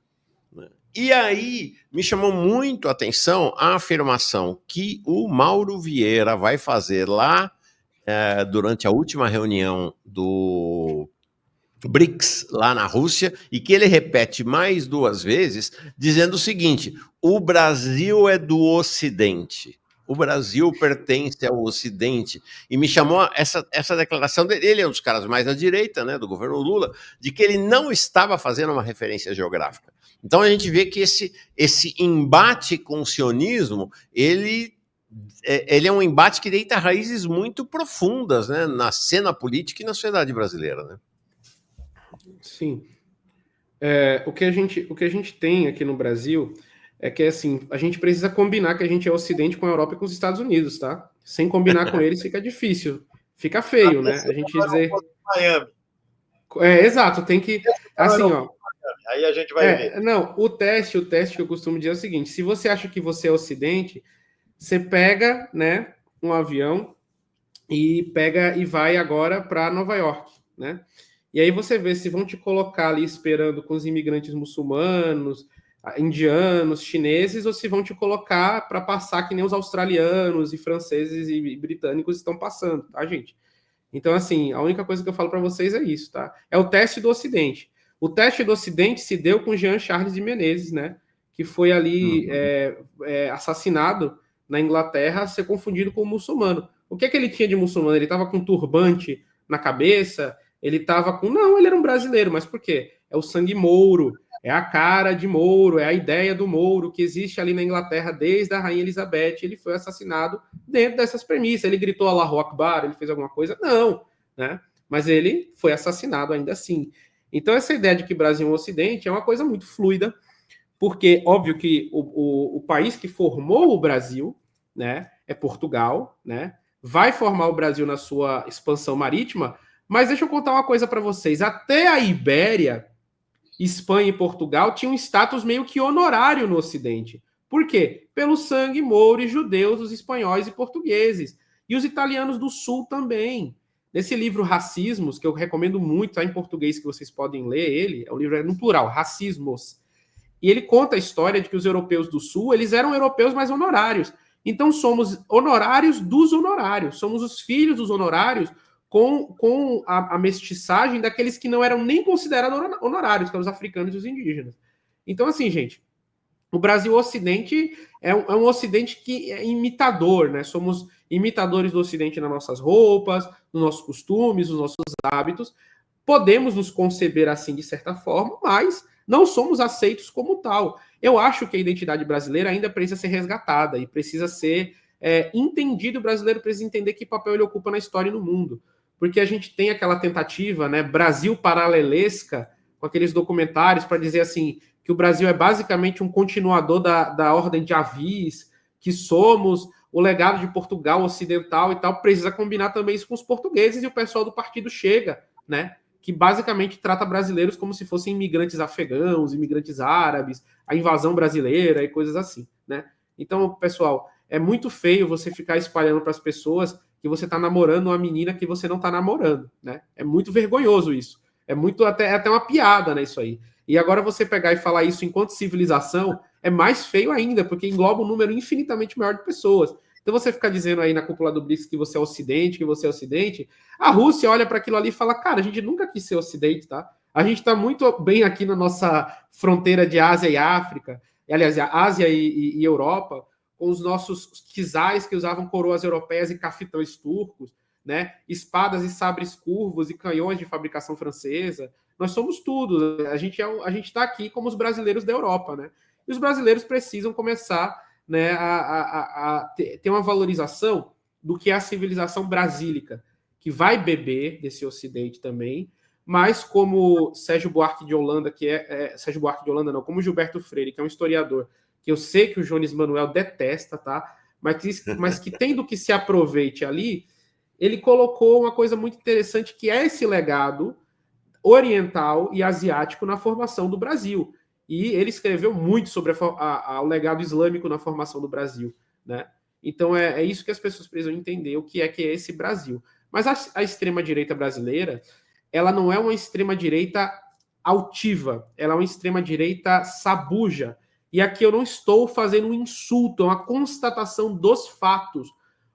E aí me chamou muito a atenção a afirmação que o Mauro Vieira vai fazer lá durante a última reunião do BRICS, lá na Rússia, e que ele repete mais 2 vezes, dizendo o seguinte: o Brasil é do Ocidente. O Brasil pertence ao Ocidente. E me chamou essa declaração dele. Ele é um dos caras mais à direita, né, do governo Lula, de que ele não estava fazendo uma referência geográfica. Então a gente vê que esse embate com o sionismo, ele é um embate que deita raízes muito profundas, né, na cena política e na sociedade brasileira, né? Sim. O que a gente tem aqui no Brasil é que, assim, a gente precisa combinar que a gente é Ocidente com a Europa e com os Estados Unidos, tá? Sem combinar com eles fica difícil, fica feio, né? A gente dizer... Miami. Exato, tem que... Assim, ó... Aí a gente vai ver. Não, o teste que eu costumo dizer é o seguinte: se você acha que você é Ocidente, você pega, né, um avião e vai agora para Nova York, né? E aí você vê se vão te colocar ali esperando com os imigrantes muçulmanos, indianos, chineses, ou se vão te colocar para passar que nem os australianos e franceses e britânicos estão passando, tá, gente? Então, assim, a única coisa que eu falo para vocês é isso, tá? É o teste do Ocidente. O teste do Ocidente se deu com Jean Charles de Menezes, né? Que foi ali assassinado na Inglaterra, ser confundido com um muçulmano. O que ele tinha de muçulmano? Ele estava com um turbante na cabeça, ele estava com... Não, ele era um brasileiro, mas por quê? É o sangue mouro, é a cara de Mouro, é a ideia do Mouro que existe ali na Inglaterra desde a Rainha Elizabeth. Ele foi assassinado dentro dessas premissas. Ele gritou Allahu Akbar, ele fez alguma coisa? Não, né? Mas ele foi assassinado ainda assim. Então, essa ideia de que Brasil é um Ocidente é uma coisa muito fluida, porque, óbvio que o país que formou o Brasil, né, é Portugal, né, vai formar o Brasil na sua expansão marítima, mas deixa eu contar uma coisa para vocês. Até a Ibéria, Espanha e Portugal tinham um status meio que honorário no Ocidente. Por quê? Pelo sangue mouro e judeu dos espanhóis e portugueses. E os italianos do Sul também. Nesse livro Racismos, que eu recomendo muito, tá em português que vocês podem ler ele, o livro é no plural, Racismos. E ele conta a história de que os europeus do Sul, eles eram europeus mais honorários. Então somos honorários dos honorários, somos os filhos dos honorários com a mestiçagem daqueles que não eram nem considerados honorários, que eram os africanos e os indígenas. Então, assim, gente, o Brasil Ocidente é um Ocidente que é imitador, né? Somos imitadores do Ocidente nas nossas roupas, nos nossos costumes, nos nossos hábitos. Podemos nos conceber assim, de certa forma, mas não somos aceitos como tal. Eu acho que a identidade brasileira ainda precisa ser resgatada e precisa ser entendido. O brasileiro precisa entender que papel ele ocupa na história e no mundo. Porque a gente tem aquela tentativa, né, Brasil paralelesca, com aqueles documentários para dizer assim, que o Brasil é basicamente um continuador da ordem de Avis, que somos o legado de Portugal ocidental e tal. Precisa combinar também isso com os portugueses, e o pessoal do partido Chega, né, que basicamente trata brasileiros como se fossem imigrantes afegãos, imigrantes árabes, a invasão brasileira e coisas assim, né? Então, pessoal, é muito feio você ficar espalhando para as pessoas que você está namorando uma menina que você não está namorando, né? É muito vergonhoso isso. É até uma piada, né, isso aí. E agora você pegar e falar isso enquanto civilização é mais feio ainda, porque engloba um número infinitamente maior de pessoas. Então você ficar dizendo aí na cúpula do BRICS que você é Ocidente, a Rússia olha para aquilo ali e fala, cara, a gente nunca quis ser Ocidente, tá? A gente está muito bem aqui na nossa fronteira de Ásia e África, aliás, Ásia e Europa, com os nossos czars que usavam coroas europeias e cafetões turcos, né? Espadas e sabres curvos e canhões de fabricação francesa. Nós somos tudo. A gente está aqui como os brasileiros da Europa, né? E os brasileiros precisam começar, né, a ter uma valorização do que é a civilização brasílica, que vai beber desse Ocidente também, mas como Sérgio Buarque de Holanda, Sérgio Buarque de Holanda não, como Gilberto Freire, que é um historiador, que eu sei que o Jones Manuel detesta, tá? Mas que tem do que se aproveite ali, ele colocou uma coisa muito interessante, que é esse legado oriental e asiático na formação do Brasil. E ele escreveu muito sobre o legado islâmico na formação do Brasil, né? Então é isso que as pessoas precisam entender, o que é esse Brasil. Mas a extrema-direita brasileira, ela não é uma extrema-direita altiva, ela é uma extrema-direita sabuja. E aqui eu não estou fazendo um insulto, é uma constatação dos fatos.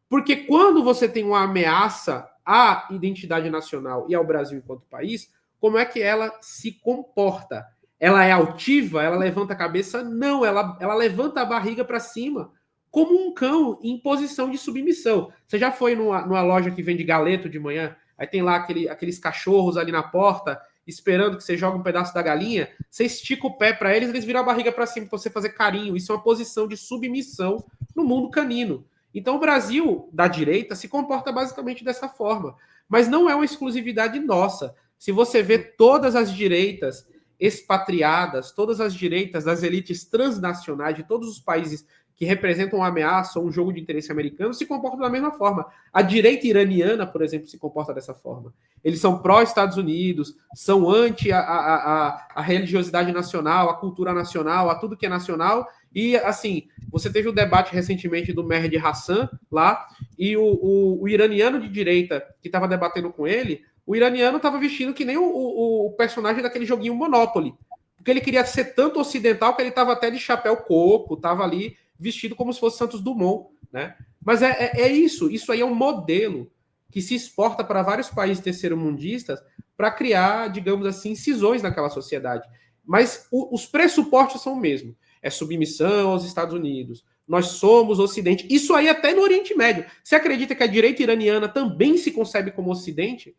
Porque quando você tem uma ameaça à identidade nacional e ao Brasil enquanto país, como é que ela se comporta? Ela é altiva? Ela levanta a cabeça? Não, ela levanta a barriga para cima, como um cão em posição de submissão. Você já foi numa loja que vende galeto de manhã? Aí tem lá aqueles cachorros ali na porta, esperando que você jogue um pedaço da galinha, você estica o pé para eles viram a barriga para cima para você fazer carinho. Isso é uma posição de submissão no mundo canino. Então o Brasil, da direita, se comporta basicamente dessa forma. Mas não é uma exclusividade nossa. Se você vê todas as direitas expatriadas, todas as direitas das elites transnacionais de todos os países que representam uma ameaça ou um jogo de interesse americano, se comportam da mesma forma. A direita iraniana, por exemplo, se comporta dessa forma. Eles são pró-Estados Unidos, são anti a religiosidade nacional, a cultura nacional, a tudo que é nacional. E, assim, você teve o debate recentemente do Mehdi Hassan lá, e o iraniano de direita que estava debatendo com ele, o iraniano estava vestindo que nem o personagem daquele joguinho Monopoly, porque ele queria ser tanto ocidental que ele estava até de chapéu coco, estava ali vestido como se fosse Santos Dumont, né? Mas é isso aí é um modelo que se exporta para vários países terceiro-mundistas para criar, digamos assim, cisões naquela sociedade. Mas os pressupostos são o mesmo. É submissão aos Estados Unidos. Nós somos Ocidente. Isso aí até no Oriente Médio. Você acredita que a direita iraniana também se concebe como Ocidente?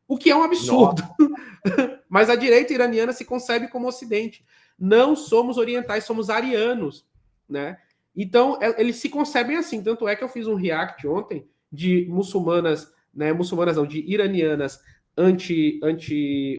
O que é um absurdo. Mas a direita iraniana se concebe como Ocidente. Não somos orientais, somos arianos, né? Então, eles se concebem assim. Tanto é que eu fiz um react ontem de muçulmanas, né? Muçulmanas não, de iranianas anti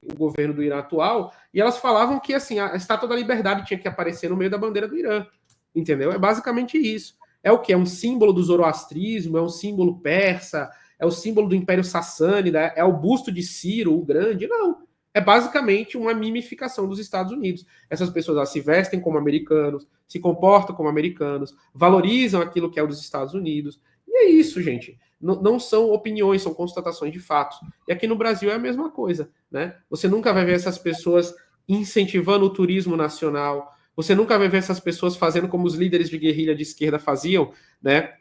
o governo do Irã atual, e elas falavam que assim, a Estátua da Liberdade tinha que aparecer no meio da bandeira do Irã. Entendeu? É basicamente isso. É o que? É um símbolo do zoroastrismo, é um símbolo persa, é o símbolo do Império Sassânida, é o busto de Ciro, o Grande. Não. É basicamente uma mimificação dos Estados Unidos. Essas pessoas elas se vestem como americanos, se comportam como americanos, valorizam aquilo que é dos Estados Unidos. E é isso, gente. Não são opiniões, são constatações de fatos. E aqui no Brasil é a mesma coisa, né? Você nunca vai ver essas pessoas incentivando o turismo nacional. Você nunca vai ver essas pessoas fazendo como os líderes de guerrilha de esquerda faziam, né?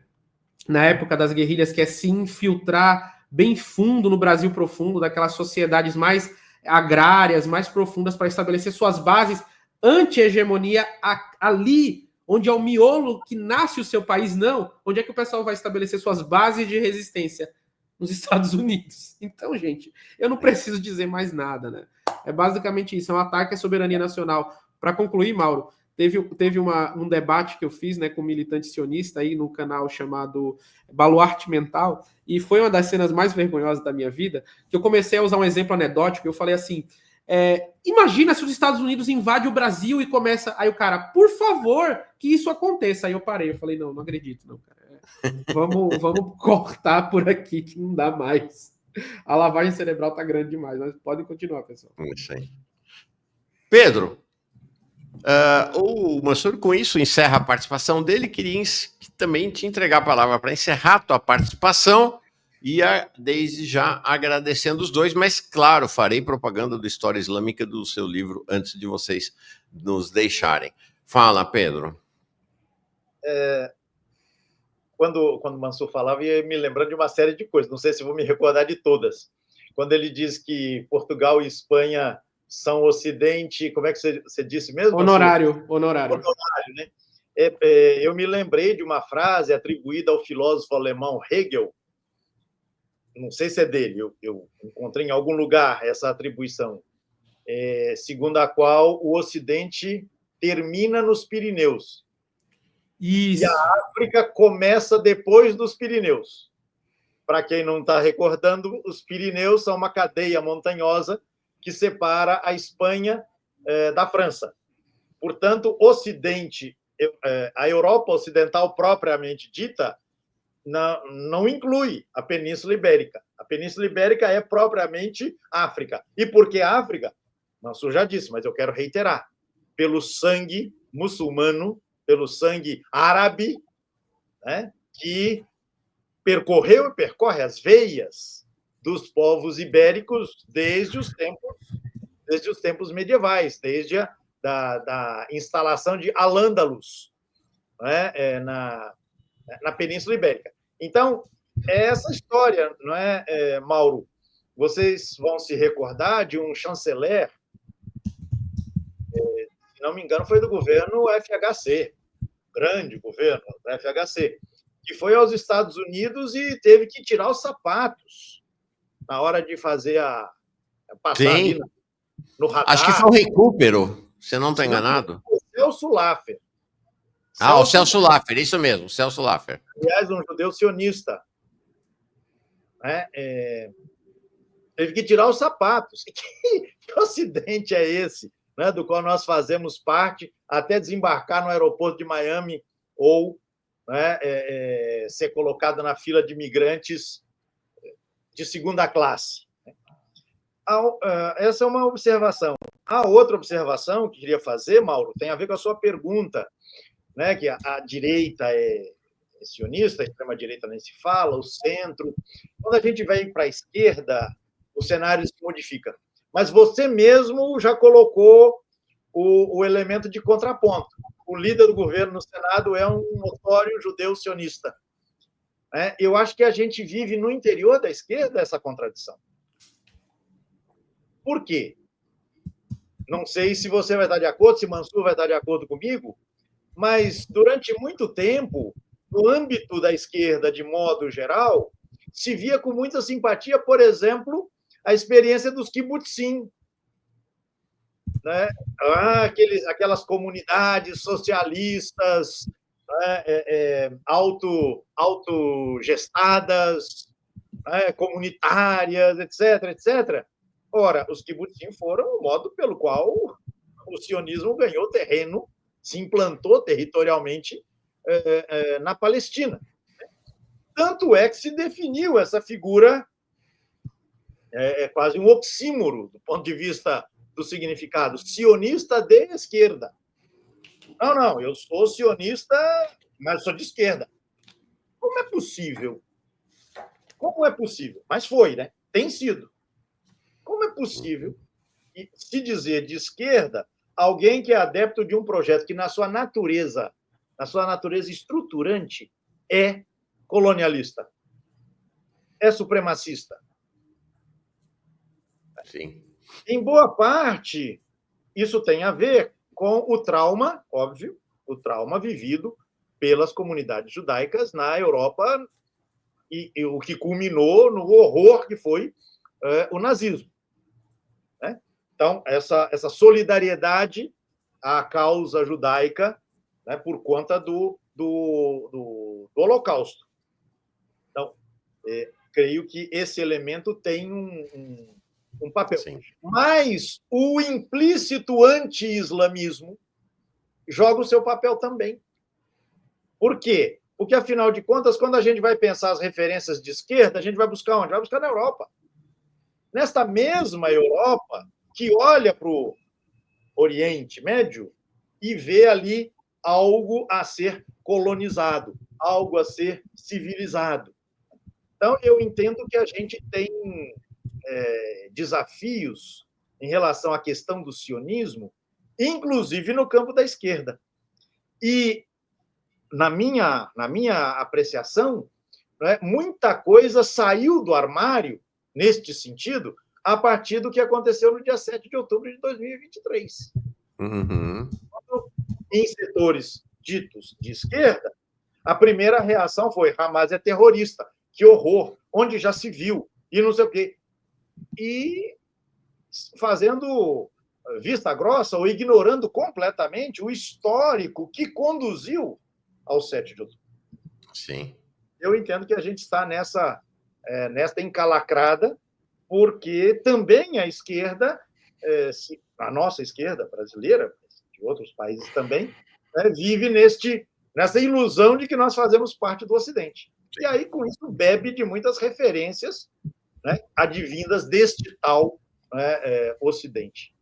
Na época das guerrilhas, que é se infiltrar bem fundo no Brasil profundo, daquelas sociedades mais agrárias, mais profundas, para estabelecer suas bases anti-hegemonia ali, onde é o miolo que nasce o seu país, não. Onde é que o pessoal vai estabelecer suas bases de resistência? Nos Estados Unidos. Então, gente, eu não preciso dizer mais nada, né? É basicamente isso, é um ataque à soberania nacional. Para concluir, Mauro, teve um debate que eu fiz, né, com um militante sionista aí num canal chamado Baluarte Mental, e foi uma das cenas mais vergonhosas da minha vida, que eu comecei a usar um exemplo anedótico, eu falei assim, imagina se os Estados Unidos invadem o Brasil e começa... Aí o cara, por favor, que isso aconteça. Aí eu parei, eu falei, não acredito, não, cara. Vamos cortar por aqui, que não dá mais. A lavagem cerebral tá grande demais, mas podem continuar, pessoal. Isso aí. Pedro, o Mansur, com isso, encerra a participação dele. Queria também te entregar a palavra para encerrar a tua participação e, desde já, agradecendo os dois, mas, claro, farei propaganda do História Islâmica do seu livro antes de vocês nos deixarem. Fala, Pedro. Quando o Mansur falava, ia me lembrando de uma série de coisas, não sei se vou me recordar de todas. Quando ele diz que Portugal e Espanha são Ocidente, como é que você disse mesmo? Honorário, né? Eu me lembrei de uma frase atribuída ao filósofo alemão Hegel, não sei se é dele, eu encontrei em algum lugar essa atribuição, segundo a qual o Ocidente termina nos Pirineus. Isso. E a África começa depois dos Pirineus. Para quem não está recordando, os Pirineus são uma cadeia montanhosa que separa a Espanha da França. Portanto, Ocidente, a Europa Ocidental propriamente dita, não inclui a Península Ibérica. A Península Ibérica é propriamente África. E por que África? Mansur já disse, mas eu quero reiterar. Pelo sangue muçulmano, pelo sangue árabe, né, que percorreu e percorre as veias dos povos ibéricos desde os tempos medievais, desde da instalação de Al-Ándalus, né, na Península Ibérica. Então, é essa história, não é, Mauro? Vocês vão se recordar de um chanceler, se não me engano, foi do governo FHC, grande governo do FHC, que foi aos Estados Unidos e teve que tirar os sapatos na hora de fazer passar ali no radar. Acho que foi o Recupero, se não estou enganado. O Celso Laffer. O Celso Laffer, isso mesmo, Celso Laffer. Aliás, um judeu sionista. Né? Teve que tirar os sapatos. Que ocidente é esse, né, do qual nós fazemos parte até desembarcar no aeroporto de Miami ou, né, ser colocado na fila de imigrantes de segunda classe? Essa é uma observação. A outra observação que eu queria fazer, Mauro, tem a ver com a sua pergunta, né, que a direita é sionista, a extrema-direita nem se fala, o centro. Quando a gente vai para a esquerda, o cenário se modifica. Mas você mesmo já colocou o elemento de contraponto. O líder do governo no Senado é um notório judeu sionista. Eu acho que a gente vive no interior da esquerda essa contradição. Por quê? Não sei se você vai estar de acordo, se Mansur vai estar de acordo comigo, mas durante muito tempo, no âmbito da esquerda, de modo geral, se via com muita simpatia, por exemplo, a experiência dos kibbutzim, né? Aquelas comunidades socialistas, né? Autogestadas, né? Comunitárias, etc., etc. Ora, os kibbutzim foram o modo pelo qual o sionismo ganhou terreno, se implantou territorialmente na Palestina. Tanto é que se definiu essa figura É quase um oxímoro do ponto de vista do significado. Sionista de esquerda. Não, eu sou sionista, mas sou de esquerda. Como é possível? Como é possível? Mas foi, né? Tem sido. Como é possível se dizer de esquerda alguém que é adepto de um projeto que, na sua natureza estruturante, é colonialista, é supremacista? Sim. Em boa parte, isso tem a ver com o trauma, óbvio, o trauma vivido pelas comunidades judaicas na Europa e o que culminou no horror que foi o nazismo. Né? Então, essa solidariedade à causa judaica, né, por conta do Holocausto. Então, creio que esse elemento tem um papel. Sim. Mas o implícito anti-islamismo joga o seu papel também. Por quê? Porque, afinal de contas, quando a gente vai pensar as referências de esquerda, a gente vai buscar onde? Vai buscar na Europa. Nesta mesma Europa, que olha para o Oriente Médio e vê ali algo a ser colonizado, algo a ser civilizado. Então, eu entendo que a gente tem desafios em relação à questão do sionismo, inclusive no campo da esquerda. E, na minha apreciação, né, muita coisa saiu do armário, neste sentido, a partir do que aconteceu no dia 7 de outubro de 2023. Uhum. Em setores ditos de esquerda, a primeira reação foi: Hamas é terrorista, que horror, onde já se viu, e não sei o quê. E fazendo vista grossa ou ignorando completamente o histórico que conduziu ao 7 de outubro. Sim. Eu entendo que a gente está nesta encalacrada, porque também a esquerda, a nossa esquerda brasileira, de outros países também, né, vive nessa ilusão de que nós fazemos parte do Ocidente. E aí, com isso, bebe de muitas referências, né, advindas deste tal, né, Ocidente.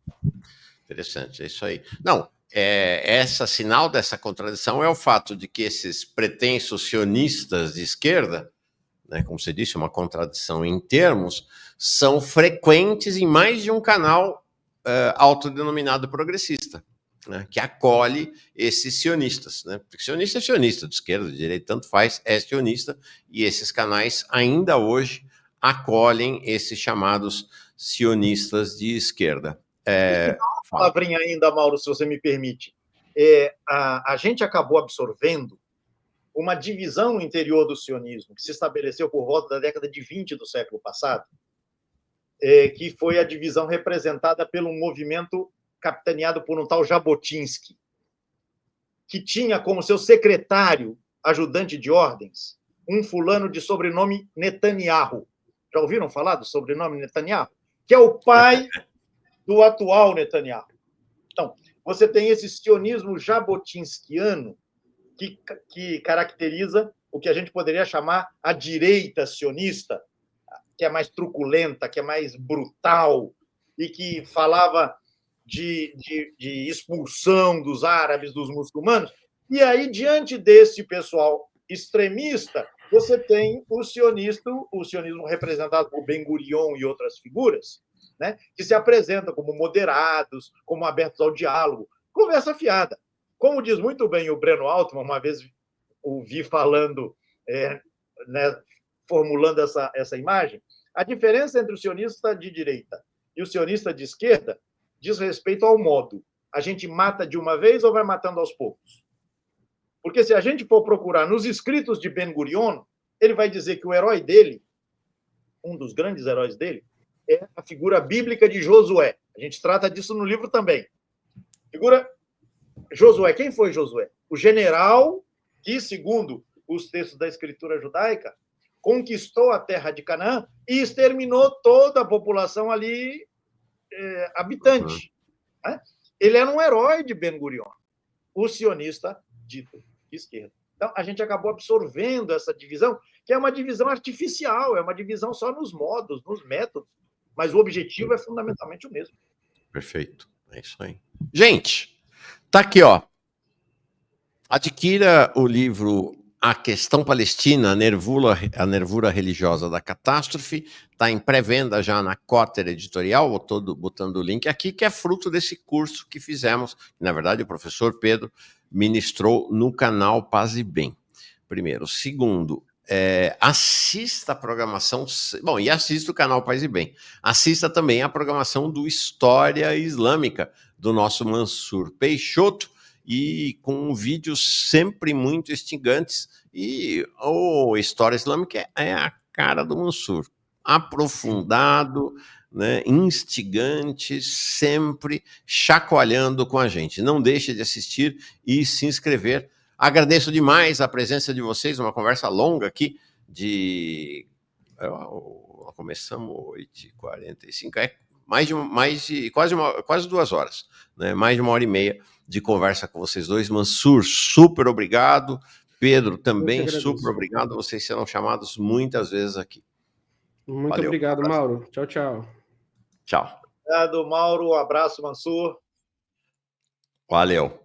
Interessante, é isso aí. Não, essa sinal dessa contradição é o fato de que esses pretensos sionistas de esquerda, né, como você disse, uma contradição em termos, são frequentes em mais de um canal autodenominado progressista, né, que acolhe esses sionistas. Né? Porque sionista é sionista, de esquerda, de direita, tanto faz, é sionista, e esses canais ainda hoje acolhem esses chamados sionistas de esquerda. Palavrinha ainda, Mauro, se você me permite. A gente acabou absorvendo uma divisão no interior do sionismo, que se estabeleceu por volta da década de 20 do século passado, que foi a divisão representada pelo movimento capitaneado por um tal Jabotinsky, que tinha como seu secretário, ajudante de ordens, um fulano de sobrenome Netanyahu. Já ouviram falar do sobrenome Netanyahu? Que é o pai do atual Netanyahu. Então, você tem esse sionismo jabotinskiano que caracteriza o que a gente poderia chamar a direita sionista, que é mais truculenta, que é mais brutal, e que falava de expulsão dos árabes, dos muçulmanos. E aí, diante desse pessoal extremista, você tem o sionismo representado por Ben-Gurion e outras figuras, né, que se apresentam como moderados, como abertos ao diálogo, conversa fiada. Como diz muito bem o Breno Altman, uma vez ouvi falando, né, formulando essa imagem, a diferença entre o sionista de direita e o sionista de esquerda diz respeito ao modo. A gente mata de uma vez ou vai matando aos poucos? Porque se a gente for procurar nos escritos de Ben-Gurion, ele vai dizer que o herói dele, um dos grandes heróis dele, é a figura bíblica de Josué. A gente trata disso no livro também. Figura Josué. Quem foi Josué? O general que, segundo os textos da escritura judaica, conquistou a terra de Canaã e exterminou toda a população ali habitante. Né? Ele era um herói de Ben-Gurion, o sionista dito de esquerda. Então, a gente acabou absorvendo essa divisão, que é uma divisão artificial, é uma divisão só nos modos, nos métodos. mas o objetivo é fundamentalmente o mesmo. Perfeito. É isso aí. Gente, tá aqui, ó. Adquira o livro A Questão Palestina, a Nervura Religiosa da Catástrofe. Está em pré-venda já na Cotter Editorial, botando o link aqui, que é fruto desse curso que fizemos. Na verdade, o professor Pedro ministrou no canal Paz e Bem. Primeiro. Segundo, assista a programação... Bom, e assista o canal Paz e Bem. Assista também a programação do História Islâmica, do nosso Mansur Peixoto, e com vídeos sempre muito instigantes. E o História Islâmica é a cara do Mansur. Aprofundado, né, instigante, sempre chacoalhando com a gente. Não deixe de assistir e se inscrever. Agradeço demais a presença de vocês, uma conversa longa aqui começamos 8h45, quase 2 horas, né? Mais de 1h30 de conversa com vocês dois. Mansur, super obrigado. Pedro, também super obrigado. Vocês serão chamados muitas vezes aqui. Muito Valeu. Obrigado, Mauro. Tchau, tchau. Tchau. Obrigado, Mauro. Um abraço, Mansur. Valeu.